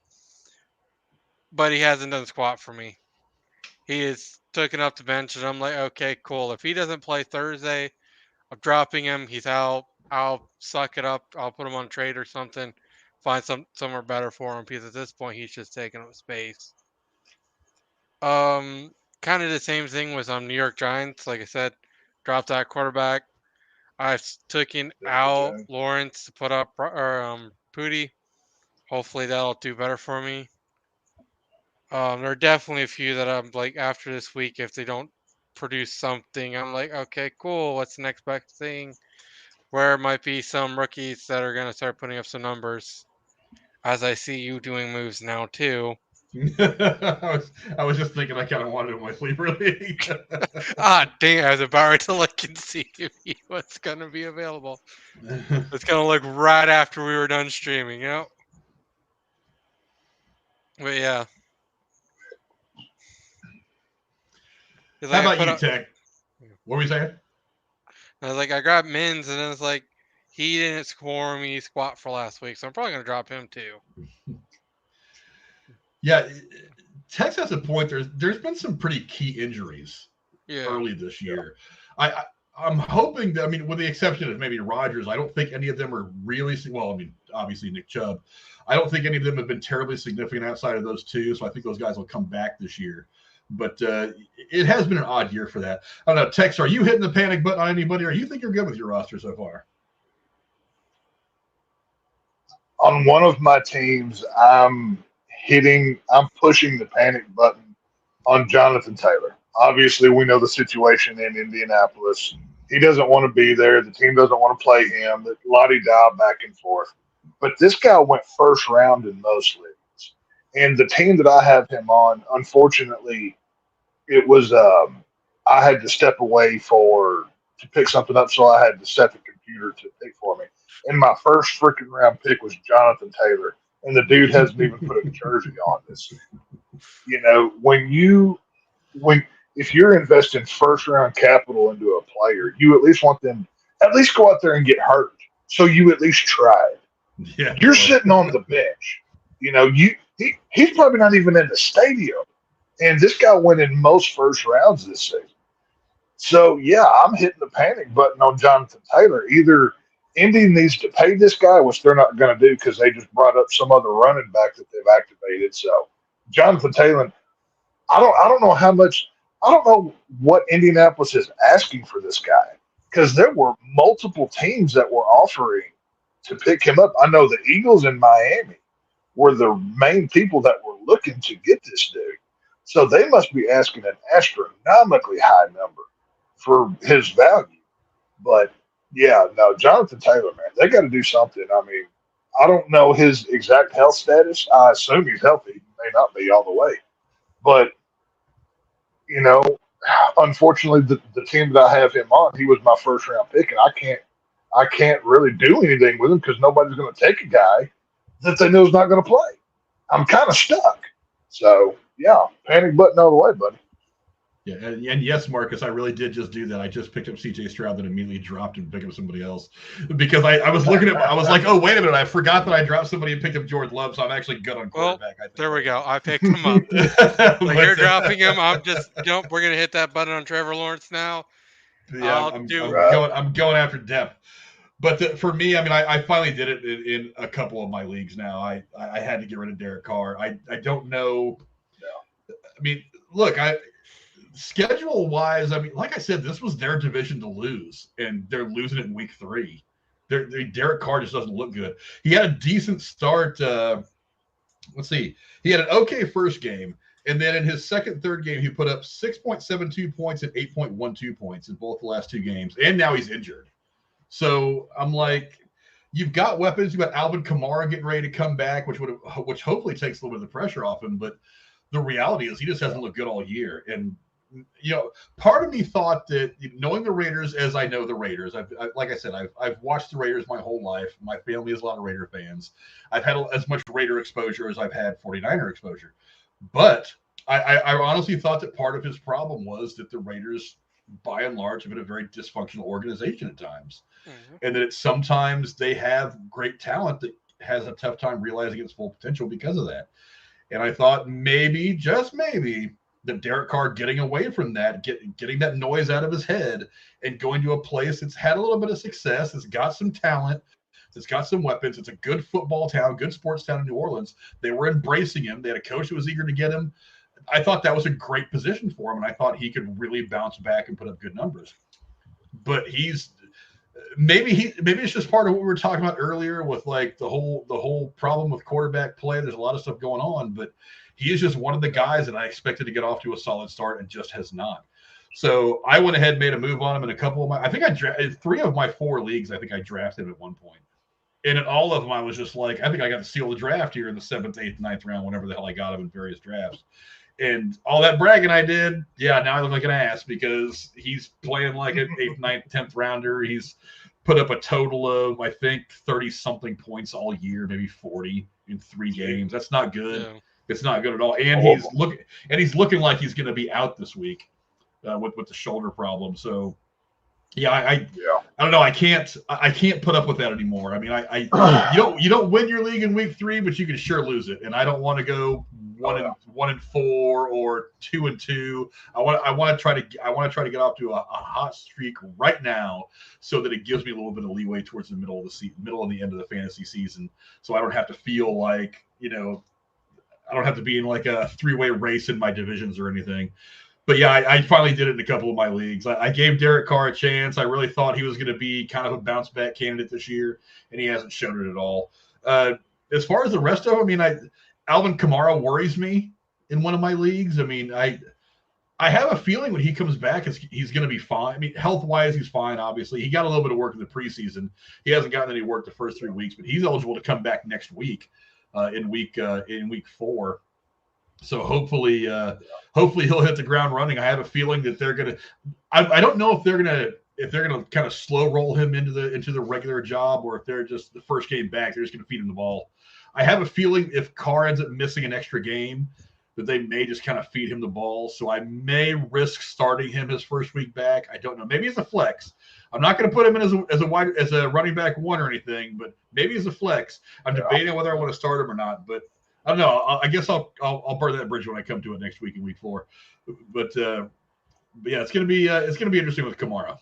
Speaker 3: but he hasn't done squat for me. He is taken up the bench, and I'm like, okay, cool. If he doesn't play Thursday, I'm dropping him. He's out. I'll suck it up. I'll put him on trade or something. Find somewhere better for him, because at this point he's just taking up space. Kind of the same thing was on New York Giants. Like I said, dropped that quarterback. I've taken out Lawrence to put up Pooty. Hopefully that'll do better for me. There are definitely a few that I'm like, after this week, if they don't produce something, I'm like, okay, cool. What's the next best thing? Where it might be some rookies that are going to start putting up some numbers, as I see you doing moves now too.
Speaker 1: I was just thinking I kind of wanted it in my sleeper league.
Speaker 3: Dang, I was about to look and see what's going to be available. It's going to look right after we were done streaming, you know? But yeah.
Speaker 1: How about you, Tech? What were you saying?
Speaker 3: I was like, I grabbed Mins, and then it's like, he didn't score me squat for last week, so I'm probably going to drop him too.
Speaker 1: Yeah, Tex has a point. There's been some pretty key injuries early this year. I'm hoping that, I mean, with the exception of maybe Rodgers, I don't think any of them are really, well, I mean, obviously Nick Chubb. I don't think any of them have been terribly significant outside of those two, so I think those guys will come back this year. But it has been an odd year for that. I don't know, Tex, are you hitting the panic button on anybody, or you think you're good with your roster so far?
Speaker 2: On one of my teams, I'm pushing the panic button on Jonathan Taylor. Obviously, we know the situation in Indianapolis. He doesn't want to be there. The team doesn't want to play him. The la-di-da back and forth. But this guy went first round in most leagues. And the team that I have him on, unfortunately, it was I had to step away to pick something up, so I had to set the computer to pick for me. And my first freaking round pick was Jonathan Taylor. And the dude hasn't even put a jersey on this. You know, if you're investing first round capital into a player, you at least want them at least go out there and get hurt. So you at least tried.
Speaker 1: Yeah,
Speaker 2: you're sitting on the bench. You know, he's probably not even in the stadium. And this guy went in most first rounds this season. So yeah, I'm hitting the panic button on Jonathan Taylor. Either Indy needs to pay this guy, which they're not going to do because they just brought up some other running back that they've activated. So Jonathan Taylor, I don't know how much. I don't know what Indianapolis is asking for this guy, because there were multiple teams that were offering to pick him up. I know the Eagles in Miami were the main people that were looking to get this dude. So they must be asking an astronomically high number for his value. But yeah, no, Jonathan Taylor, man, they got to do something. I mean, I don't know his exact health status. I assume he's healthy. He may not be all the way. But, you know, unfortunately, the team that I have him on, he was my first round pick, and I can't really do anything with him because nobody's going to take a guy that they know is not going to play. I'm kind of stuck. So, yeah, panic button all the way, buddy.
Speaker 1: Yeah, and yes, Marcus, I really did just do that. I just picked up C.J. Stroud, then immediately dropped and picked up somebody else because I was looking at. I was like, oh, wait a minute, I forgot that I dropped somebody and picked up Jordan Love, so I'm actually good on quarterback.
Speaker 3: Well, there we go. I picked him up. Like you're dropping him. I'm just, we're gonna hit that button on Trevor Lawrence now.
Speaker 1: Yeah, I'm going after depth. But for me, I mean, I finally did it in a couple of my leagues now. I had to get rid of Derek Carr. I don't know. I mean, look, schedule-wise, I mean, like I said, this was their division to lose, and they're losing it in week 3. Derek Carr just doesn't look good. He had a decent start. Let's see. He had an okay first game, and then in his second, third game, he put up 6.72 points and 8.12 points in both the last 2 games, and now he's injured. So I'm like, you've got weapons. You've got Alvin Kamara getting ready to come back, which hopefully takes a little bit of the pressure off him, but the reality is he just hasn't looked good all year. And part of me thought that knowing the Raiders as I know the Raiders, like I said, I've watched the Raiders my whole life. My family is a lot of Raider fans. I've had as much Raider exposure as I've had 49er exposure. But I honestly thought that part of his problem was that the Raiders, by and large, have been a very dysfunctional organization at times. Mm-hmm. And that sometimes they have great talent that has a tough time realizing its full potential because of that. And I thought maybe, just maybe, that Derek Carr getting away from that, getting that noise out of his head and going to a place that's had a little bit of success, that's got some talent, that's got some weapons. It's a good football town, good sports town in New Orleans. They were embracing him. They had a coach who was eager to get him. I thought that was a great position for him, and I thought he could really bounce back and put up good numbers. But maybe it's just part of what we were talking about earlier with like the whole problem with quarterback play. There's a lot of stuff going on, but he is just one of the guys that I expected to get off to a solid start and just has not. So I went ahead and made a move on him in a couple of I think I drafted 3 of my 4 leagues. I think I drafted him at one point. And in all of them, I was just like, I think I got to seal the draft here in the 7th, 8th, 9th round, whenever the hell I got him in various drafts. And all that bragging I did, now I look like an ass because he's playing like an 8th, 9th, 10th rounder. He's put up a total of, I think, 30-something points all year, maybe 40 in 3 games. That's not good. Yeah. It's not good at all. And he's looking like he's going to be out this week with the shoulder problem. So, I don't know. I can't put up with that anymore. I mean, you don't win your league in week 3, but you can sure lose it. And I don't want to go 1-4 or 2-2. I want to try to get off to a hot streak right now, so that it gives me a little bit of leeway towards the middle of the end of the fantasy season, so I don't have to feel like I don't have to be in like a 3-way race in my divisions or anything. But I finally did it in a couple of my leagues. I gave Derek Carr a chance. I really thought he was going to be kind of a bounce back candidate this year, and he hasn't shown it at all. As far as the rest of them, Alvin Kamara worries me in one of my leagues. I mean, I have a feeling when he comes back, he's going to be fine. I mean, health-wise, he's fine, obviously. He got a little bit of work in the preseason. He hasn't gotten any work the first 3 weeks, but he's eligible to come back next week in week 4. So hopefully he'll hit the ground running. I have a feeling that they're going to – I don't know if they're going to kind of slow roll him into the regular job, or if they're just the first game back, they're just going to feed him the ball. I have a feeling if Carr ends up missing an extra game, that they may just kind of feed him the ball. So I may risk starting him his first week back. I don't know. Maybe it's a flex. I'm not going to put him in as a running back 1 or anything, but maybe as a flex. I'm debating whether I want to start him or not, but I don't know. I guess I'll burn that bridge when I come to it next week in week 4. But it's going to be interesting with Kamara.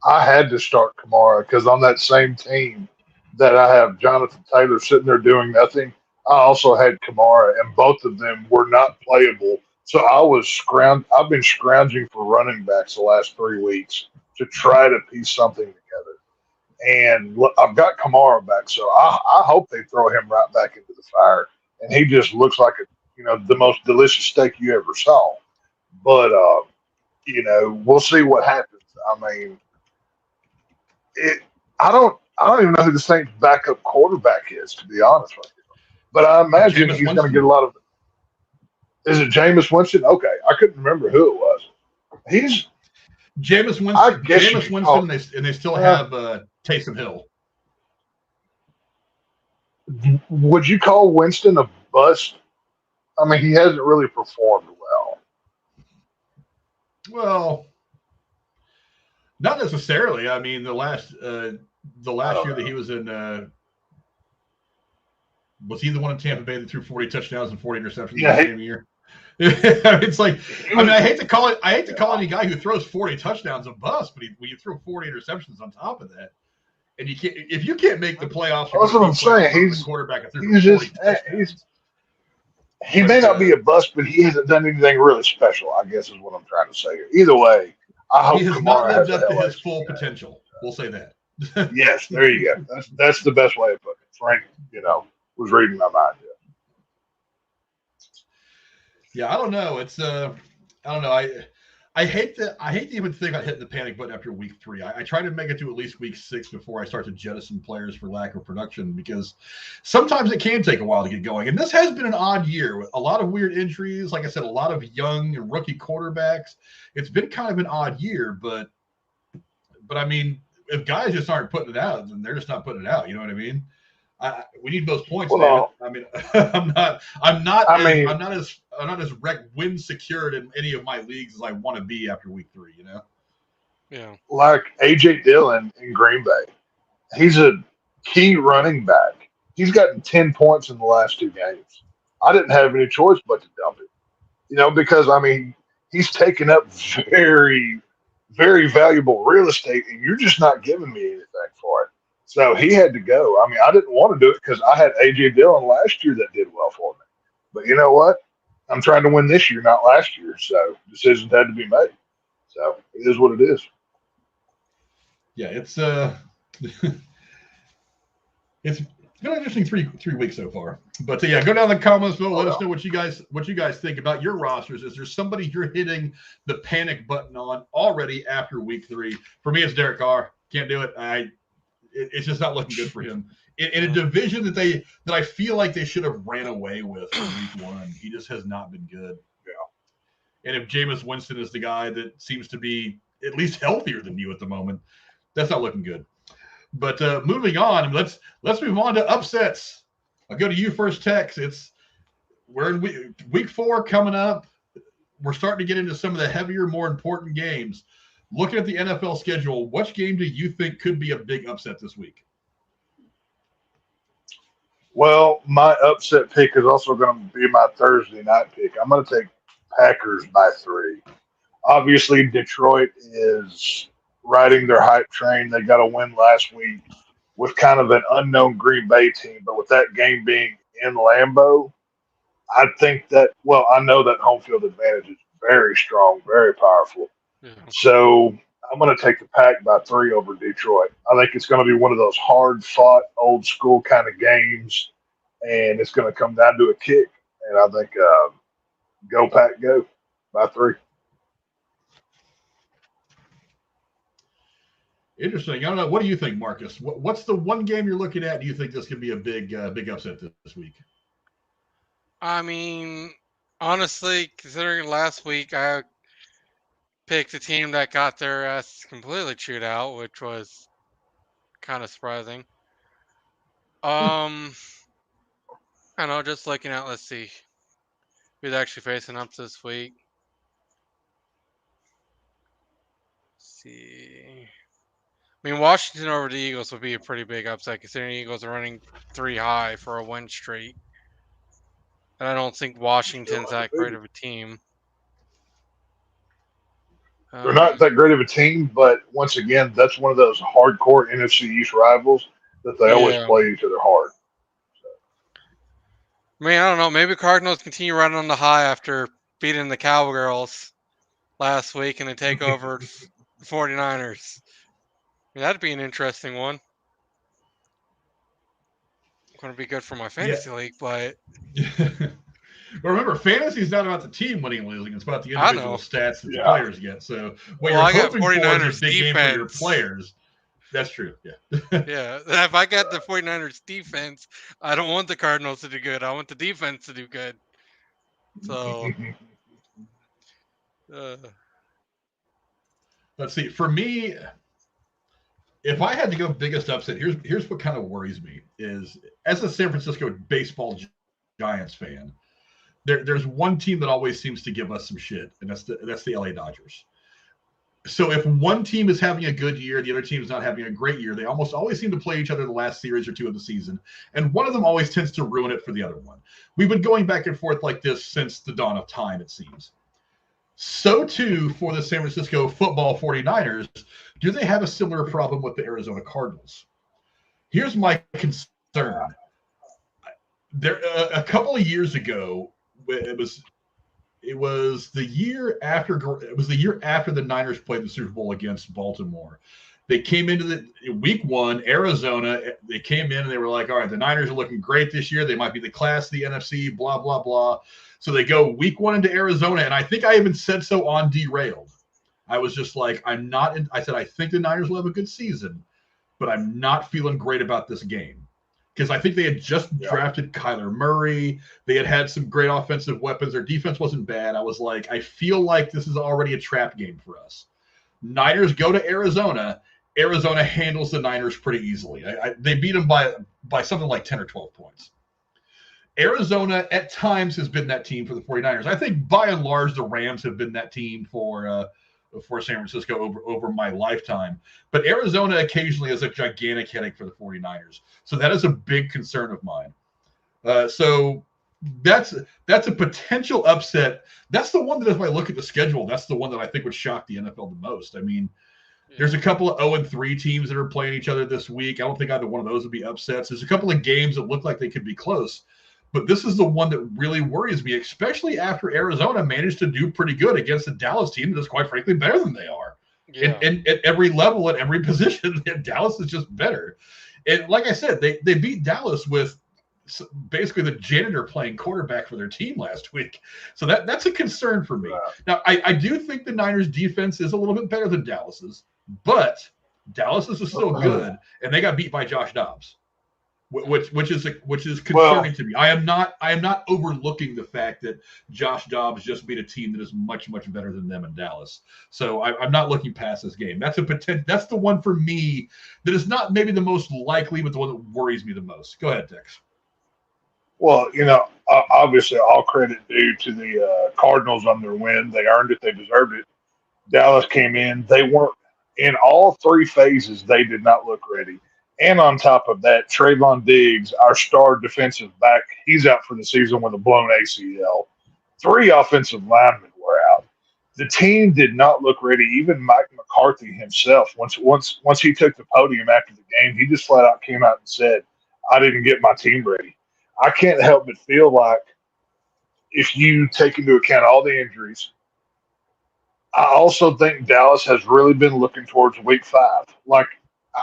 Speaker 2: I had to start Kamara because on that same team that I have Jonathan Taylor sitting there doing nothing, I also had Kamara, and both of them were not playable. So I've been scrounging for running backs the last 3 weeks to try to piece something together. And look, I've got Kamara back, so I hope they throw him right back into the fire. And he just looks like the most delicious steak you ever saw. But we'll see what happens. I mean, I don't even know who the Saints' backup quarterback is, to be honest with you. But I imagine he's going to get a lot of. Is it Jameis Winston? Okay, I couldn't remember who it was. He's
Speaker 1: Jameis Winston. Jameis Winston, and they still have Taysom Hill.
Speaker 2: Would you call Winston a bust? I mean, he hasn't really performed well.
Speaker 1: Well, not necessarily. I mean, the last year that he was in. Was he the one in Tampa Bay that threw 40 touchdowns and 40 interceptions in the same year? It's like, I hate to call any guy who throws 40 touchdowns a bust, but when you throw 40 interceptions on top of that, and if you can't make the playoffs,
Speaker 2: that's what I'm saying. He's
Speaker 1: quarterback.
Speaker 2: He may not be a bust, but he hasn't done anything really special, I guess is what I'm trying to say. Either way, I hope
Speaker 1: he has not lived up to his full potential. We'll say that.
Speaker 2: Yes, there you go. That's the best way to put it. Frank, was reading my mind.
Speaker 1: Yeah, I don't know. It's I don't know. I hate to even think about hitting the panic button after week 3. I try to make it to at least week 6 before I start to jettison players for lack of production, because sometimes it can take a while to get going. And this has been an odd year with a lot of weird injuries. Like I said, a lot of young and rookie quarterbacks. It's been kind of an odd year, but I mean, if guys just aren't putting it out, then they're just not putting it out. You know what I mean? We need those points,
Speaker 2: Well,
Speaker 1: man. I mean, I'm not as win secured in any of my leagues as I want to be after week 3. You know?
Speaker 3: Yeah.
Speaker 2: like A.J. Dillon in Green Bay, he's a key running back. He's gotten 10 points in the last 2 games. I didn't have any choice but to dump it, because I mean he's taken up very, very valuable real estate, and you're just not giving me anything for it. So he had to go. I mean, I didn't want to do it because I had A.J. Dillon last year that did well for me. But you know what? I'm trying to win this year, not last year. So decisions had to be made. So it is what it is.
Speaker 1: Yeah, it's it's been an interesting three weeks so far. But yeah, go down in the comments below. Let us know what you guys think about your rosters. Is there somebody you're hitting the panic button on already after week 3? For me, it's Derek Carr. Can't do it. It's just not looking good for him in a division that I feel like they should have ran away with in week 1. He just has not been good. Yeah. And if Jameis Winston is the guy that seems to be at least healthier than you at the moment, that's not looking good. But moving on, let's move on to upsets. I'll go to you first, Tex. We're in week 4 coming up. We're starting to get into some of the heavier, more important games. Looking at the NFL schedule, which game do you think could be a big upset this week?
Speaker 2: Well, my upset pick is also going to be my Thursday night pick. I'm going to take Packers by 3. Obviously, Detroit is riding their hype train. They got a win last week with kind of an unknown Green Bay team, but with that game being in Lambeau, I think that, I know that home field advantage is very strong, very powerful. Yeah. So I'm going to take the Pack by 3 over Detroit. I think it's going to be one of those hard-fought, old-school kind of games, and it's going to come down to a kick. And I think go Pack, go by 3.
Speaker 1: Interesting. I don't know. What do you think, Marcus? What's the one game you're looking at? Do you think this could be a big upset this week?
Speaker 3: I mean, honestly, considering last week I picked a team that got their ass completely chewed out, which was kind of surprising. I know, just looking at, let's see, who's actually facing up this week. Let's see. I mean, Washington over the Eagles would be a pretty big upset, considering the Eagles are running 3 high for a win streak. And I don't think Washington's that great of a team.
Speaker 2: They're not that great of a team, but once again, that's one of those hardcore NFC East rivals that they always play each other hard. So.
Speaker 3: I mean, I don't know. Maybe Cardinals continue running on the high after beating the Cowgirls last week and then take over the 49ers. I mean, that'd be an interesting one. Going to be good for my fantasy league, but...
Speaker 1: But remember, fantasy is not about the team winning and losing. It's about the individual stats that the players get. So what you're hoping for is a big game for your players. That's true. Yeah.
Speaker 3: Yeah. If I got the 49ers defense, I don't want the Cardinals to do good. I want the defense to do good. So
Speaker 1: let's see. For me, if I had to go biggest upset, here's what kind of worries me is, as a San Francisco baseball Giants fan, there's one team that always seems to give us some shit, and that's the LA Dodgers. So if one team is having a good year, the other team is not having a great year, they almost always seem to play each other the last series or 2 of the season, and one of them always tends to ruin it for the other one. We've been going back and forth like this since the dawn of time, it seems. So too for the San Francisco football 49ers, do they have a similar problem with the Arizona Cardinals? Here's my concern. There, a couple of years ago, it was the year after the Niners played the Super Bowl against Baltimore. They came into the week 1, Arizona. They came in and they were like, all right, the Niners are looking great this year. They might be the class of the NFC, blah, blah, blah. So they go week 1 into Arizona. And I think I even said so on Derailed. I was just like, I said, I think the Niners will have a good season, but I'm not feeling great about this game. Because I think they had just drafted Kyler Murray. They had some great offensive weapons. Their defense wasn't bad. I was like, I feel like this is already a trap game for us. Niners go to Arizona. Arizona handles the Niners pretty easily. They beat them by something like 10 or 12 points. Arizona at times has been that team for the 49ers. I think by and large the Rams have been that team for San Francisco over my lifetime. But Arizona occasionally is a gigantic headache for the 49ers. So that is a big concern of mine. So that's a potential upset. That's the one that if I look at the schedule, that's the one that I think would shock the NFL the most. I mean, there's a couple of 0-3 teams that are playing each other this week. I don't think either one of those would be upsets. There's a couple of games that look like they could be close. But this is the one that really worries me, especially after Arizona managed to do pretty good against a Dallas team that is quite frankly better than they are. Yeah. And at every level, at every position, Dallas is just better. And like I said, they beat Dallas with basically the janitor playing quarterback for their team last week. So that's a concern for me. Now, I do think the Niners defense is a little bit better than Dallas's, but Dallas's is still good, and they got beat by Josh Dobbs. Which is concerning to me. I am not overlooking the fact that Josh Dobbs just beat a team that is much better than them in Dallas. So I'm not looking past this game. That's the one for me that is not maybe the most likely, but the one that worries me the most. Go ahead, Tex.
Speaker 2: Well, obviously all credit due to the Cardinals on their win. They earned it. They deserved it. Dallas came in. They weren't in all three phases. They did not look ready. And on top of that, Trayvon Diggs, our star defensive back, he's out for the season with a blown ACL. 3 offensive linemen were out. The team did not look ready. Even Mike McCarthy himself, once he took the podium after the game, he just flat out came out and said, I didn't get my team ready. I can't help but feel like if you take into account all the injuries, I also think Dallas has really been looking towards week 5. Like,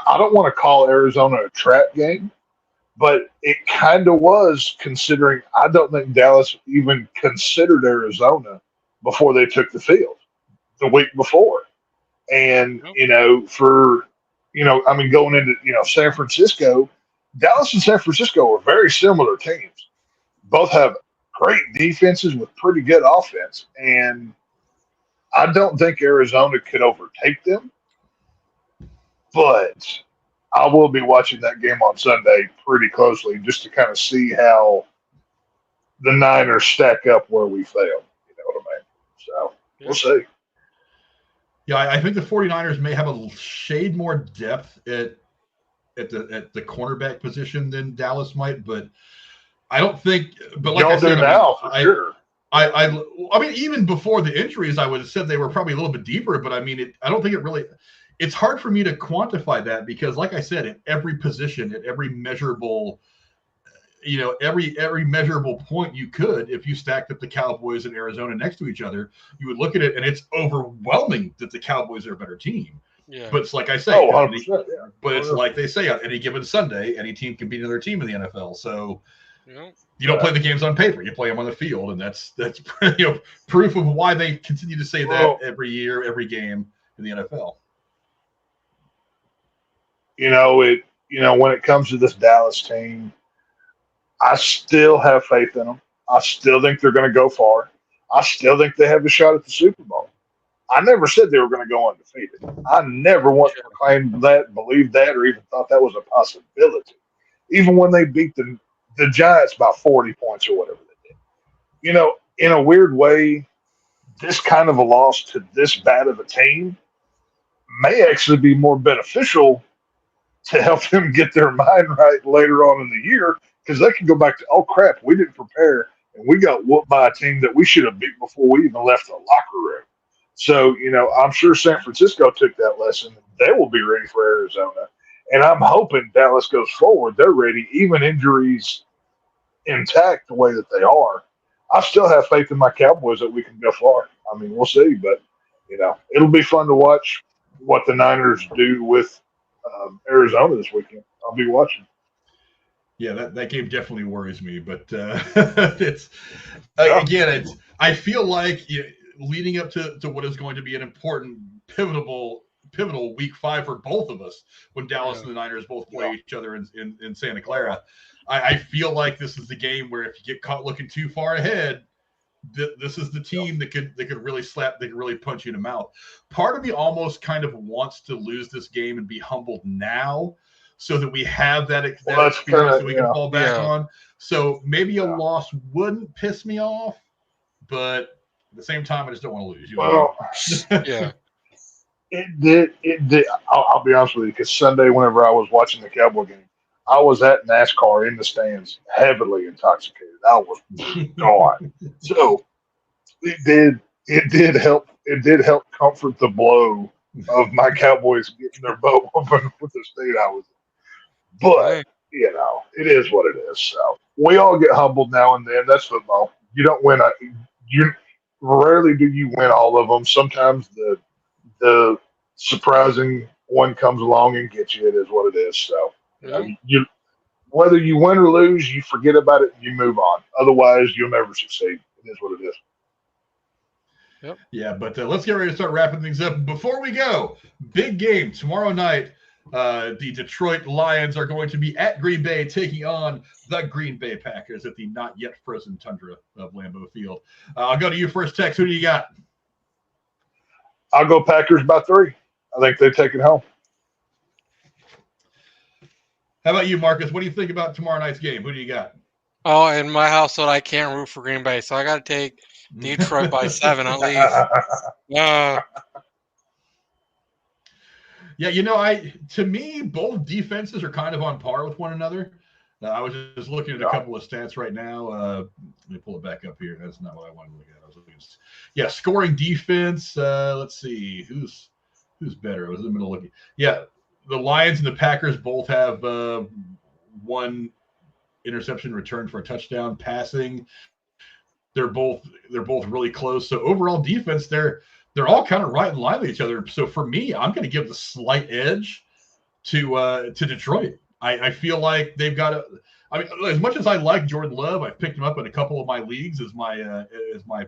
Speaker 2: I don't want to call Arizona a trap game, but it kind of was, considering I don't think Dallas even considered Arizona before they took the field the week before. And, going into, San Francisco, Dallas and San Francisco are very similar teams. Both have great defenses with pretty good offense. And I don't think Arizona could overtake them. But I will be watching that game on Sunday pretty closely just to kind of see how the Niners stack up where we fail. You know what I mean? So we'll see.
Speaker 1: Yeah, I think the 49ers may have a shade more depth at the cornerback position than Dallas might, but I don't think. But like
Speaker 2: y'all
Speaker 1: I said,
Speaker 2: do now for sure.
Speaker 1: I mean, even before the injuries, I would have said they were probably a little bit deeper. But I mean, I don't think it really. It's hard for me to quantify that because, like I said, at every position, at every measurable, every measurable point you could, if you stacked up the Cowboys and Arizona next to each other, you would look at it and it's overwhelming that the Cowboys are a better team. Yeah. But it's like I say, but it's like they say on any given Sunday, any team can beat another team in the NFL. So you don't play the games on paper; you play them on the field, and that's proof of why they continue to say that every year, every game in the NFL.
Speaker 2: When it comes to this Dallas team, I still have faith in them. I still think they're going to go far. I still think they have a shot at the Super Bowl. I never said they were going to go undefeated. I never once proclaimed that, believed that, or even thought that was a possibility. Even when they beat the Giants by 40 points or whatever they did. In a weird way, this kind of a loss to this bad of a team may actually be more beneficial to help them get their mind right later on in the year, because they can go back to, oh, crap, we didn't prepare, and we got whooped by a team that we should have beat before we even left the locker room. So, I'm sure San Francisco took that lesson. They will be ready for Arizona. And I'm hoping Dallas goes forward. They're ready, even injuries intact the way that they are. I still have faith in my Cowboys that we can go far. I mean, we'll see. But, it'll be fun to watch what the Niners do with Arizona this weekend. I'll be watching.
Speaker 1: Yeah, that game definitely worries me. But I feel like leading up to what is going to be an important pivotal week 5 for both of us when Dallas and the Niners both play each other in Santa Clara. I feel like this is the game where if you get caught looking too far ahead, this is the team that could really punch you in the mouth. Part of me almost kind of wants to lose this game and be humbled now so that we have that experience that we can fall back on. So maybe a loss wouldn't piss me off, but at the same time, I just don't want to lose.
Speaker 2: It did. I'll be honest with you, because Sunday, whenever I was watching the Cowboy game, I was at NASCAR in the stands, heavily intoxicated. I was gone. So it did help. It did help comfort the blow of my Cowboys getting their butt whooping with the state I was in. But it is what it is. So we all get humbled now and then. That's football. You don't win. You rarely do you win all of them. Sometimes the surprising one comes along and gets you. It is what it is. So you whether you win or lose, you forget about it and you move on. Otherwise, you'll never succeed. It is what it is.
Speaker 1: Yep. Yeah, but let's get ready to start wrapping things up. Before we go, big game tomorrow night. The Detroit Lions are going to be at Green Bay taking on the Green Bay Packers at the not yet frozen tundra of Lambeau Field. I'll go to you first, Tex. Who do you got?
Speaker 2: I'll go Packers by 3. I think they take it home.
Speaker 1: How about you, Marcus? What do you think about tomorrow night's game? Who do you got?
Speaker 3: Oh, in my household, I can't root for Green Bay, so I got to take Detroit by 7 at least.
Speaker 1: Yeah, to me, both defenses are kind of on par with one another. I was just looking at a couple of stats right now. Let me pull it back up here. That's not what I wanted to look at. I was looking at, scoring defense. Let's see who's better. I was in the middle looking. Yeah, the Lions and the Packers both have 1 interception returned for a touchdown. Passing, they're both really close. So overall defense, they're all kind of right in line with each other. So for me, I'm going to give the slight edge to Detroit. I feel like they've got a. I mean, as much as I like Jordan Love, I've picked him up in a couple of my leagues as my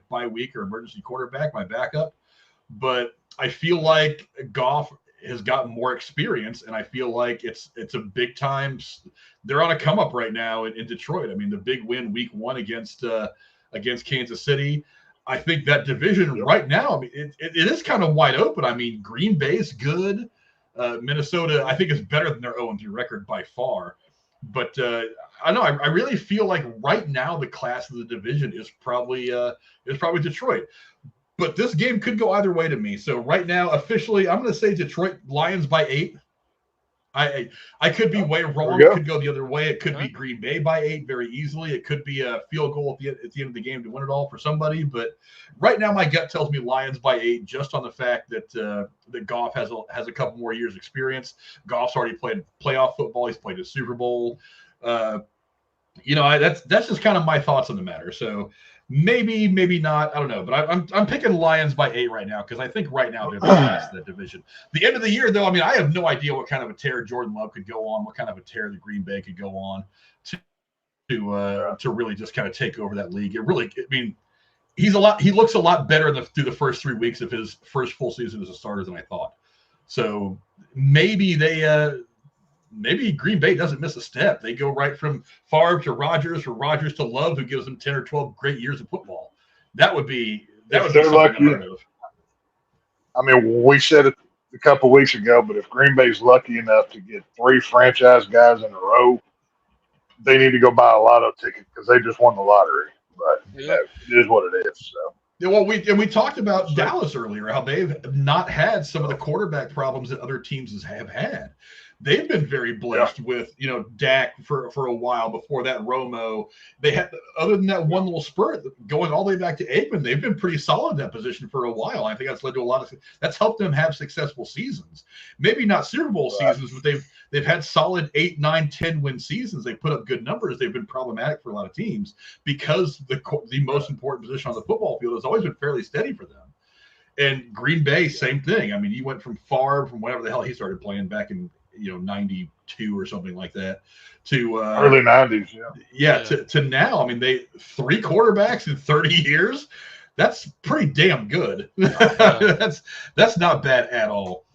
Speaker 1: bye week or emergency quarterback, my backup. But I feel like Goff has gotten more experience, and I feel like it's a big time. They're on a come up right now in Detroit. I mean, the big win week 1 against Kansas City. I think that division right now, I mean, it is kind of wide open. I mean, Green Bay's good. Minnesota, I think, is better than their 0-3 record by far. But I know I really feel like right now the class of the division is probably Detroit. But this game could go either way to me. So right now, officially, I'm going to say Detroit Lions by 8. I could be way wrong. It could go the other way. It could be Green Bay by 8 very easily. It could be a field goal at the end of the game to win it all for somebody. But right now, my gut tells me Lions by 8, just on the fact that Goff has a couple more years experience. Goff's already played playoff football. He's played a Super Bowl. That's just kind of my thoughts on the matter. So maybe not. I don't know, but I'm picking Lions by 8 right now because I think right now they're the best of the division. The end of the year, though, I mean, I have no idea what kind of a tear Jordan Love could go on, what kind of a tear the Green Bay could go on to really just kind of take over that league. He looks a lot better through the first 3 weeks of his first full season as a starter than I thought. So maybe maybe Green Bay doesn't miss a step. They go right from Favre to Rodgers, from Rodgers to Love, who gives them 10 or 12 great years of football. That would be something unheard of.
Speaker 2: I mean, we said it a couple of weeks ago, but if Green Bay's lucky enough to get 3 franchise guys in a row, they need to go buy a lotto ticket because they just won the lottery. But it is what it is. So.
Speaker 1: Yeah, well, we talked about Dallas earlier, how they've not had some of the quarterback problems that other teams have had. They've been very blessed with, Dak for a while. Before that, Romo. They had, other than that one little spurt going all the way back to Aikman, they've been pretty solid in that position for a while. I think that's led to that's helped them have successful seasons. Maybe not Super Bowl seasons, but they've had solid 8, 9, 10 win seasons. They put up good numbers. They've been problematic for a lot of teams because the most important position on the football field has always been fairly steady for them. And Green Bay, same thing. I mean, he went from Favre, from whatever the hell he started playing back in 92 or something like that, to
Speaker 2: early 90s.
Speaker 1: To now. I mean, they 3 quarterbacks in 30 years. That's pretty damn good. That's not bad at all.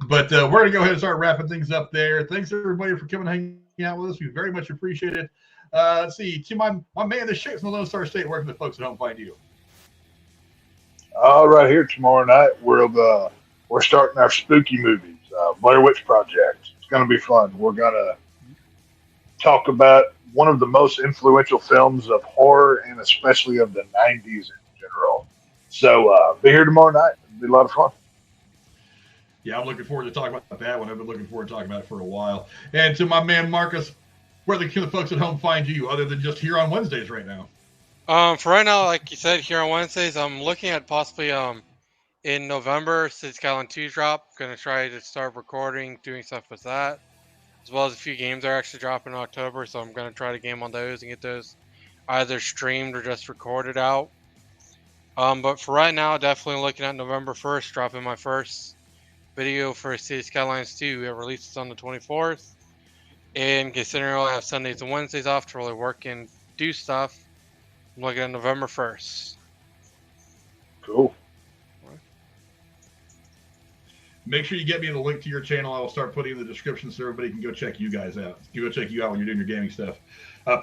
Speaker 1: But we're going to go ahead and start wrapping things up there. Thanks, everybody, for coming and hanging out with us. We very much appreciate it. Let's see. To my man, the Shakes from the Lone Star State, where can the folks at home find you?
Speaker 2: Right here tomorrow night, we're starting our spooky movies, Blair Witch Project. It's going to be fun. We're going to talk about one of the most influential films of horror and especially of the 90s in general. So be here tomorrow night. It'll be a lot of fun.
Speaker 1: Yeah, I'm looking forward to talking about that one. I've been looking forward to talking about it for a while. And to my man, Marcus, where can the folks at home find you other than just here on Wednesdays right now?
Speaker 3: For right now, like you said, here on Wednesdays, I'm looking at possibly in November, City Skyline 2 drop. Gonna try to start recording, doing stuff with that, as well as a few games are actually dropping in October. So I'm gonna try to game on those and get those either streamed or just recorded out. But for right now, definitely looking at November 1st, dropping my first video for City Skylines 2. It releases on the 24th. And considering I have Sundays and Wednesdays off to really work and do stuff, I'm looking at November 1st.
Speaker 2: Cool.
Speaker 1: Make sure you get me the link to your channel. I will start putting in the description so everybody can go check you guys out. Go check you out when you're doing your gaming stuff.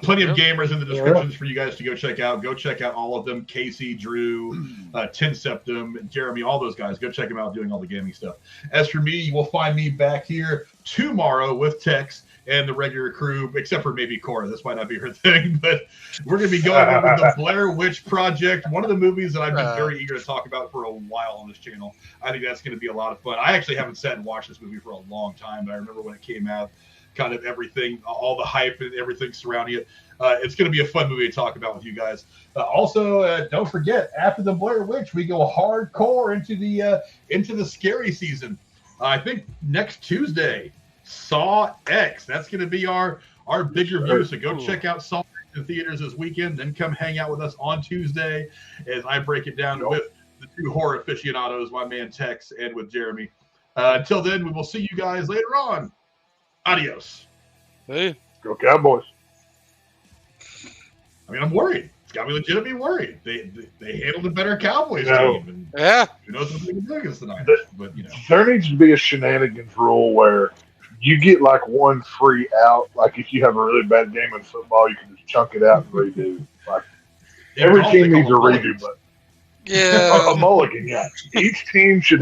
Speaker 1: Plenty of gamers in the descriptions for you guys to go check out. Go check out all of them. Casey, Drew, Tin Septum, Jeremy, all those guys. Go check them out doing all the gaming stuff. As for me, you will find me back here tomorrow with Tex and the regular crew, except for maybe Cora. This might not be her thing, but we're going to be going over the Blair Witch Project, one of the movies that I've been very eager to talk about for a while on this channel. I think that's going to be a lot of fun. I actually haven't sat and watched this movie for a long time, but I remember when it came out, kind of everything, all the hype and everything surrounding it. It's going to be a fun movie to talk about with you guys. Also, don't forget, after the Blair Witch, we go hardcore into the scary season. I think next Tuesday, Saw X. That's going to be our big review. So go check out Saw X in theaters this weekend. Then come hang out with us on Tuesday as I break it down with the two horror aficionados, my man Tex and with Jeremy. Until then, we will see you guys later on. Adios.
Speaker 3: Hey.
Speaker 2: Go Cowboys.
Speaker 1: I mean, I'm worried. It's got me legitimately worried. They handled a better Cowboys team. And who knows what they can do against the Niners. But,
Speaker 2: there needs to be a shenanigans rule where you get like one free out. Like if you have a really bad game in football, you can just chunk it out and redo. Like every team needs a redo, but
Speaker 3: a
Speaker 2: mulligan. Yeah, each team should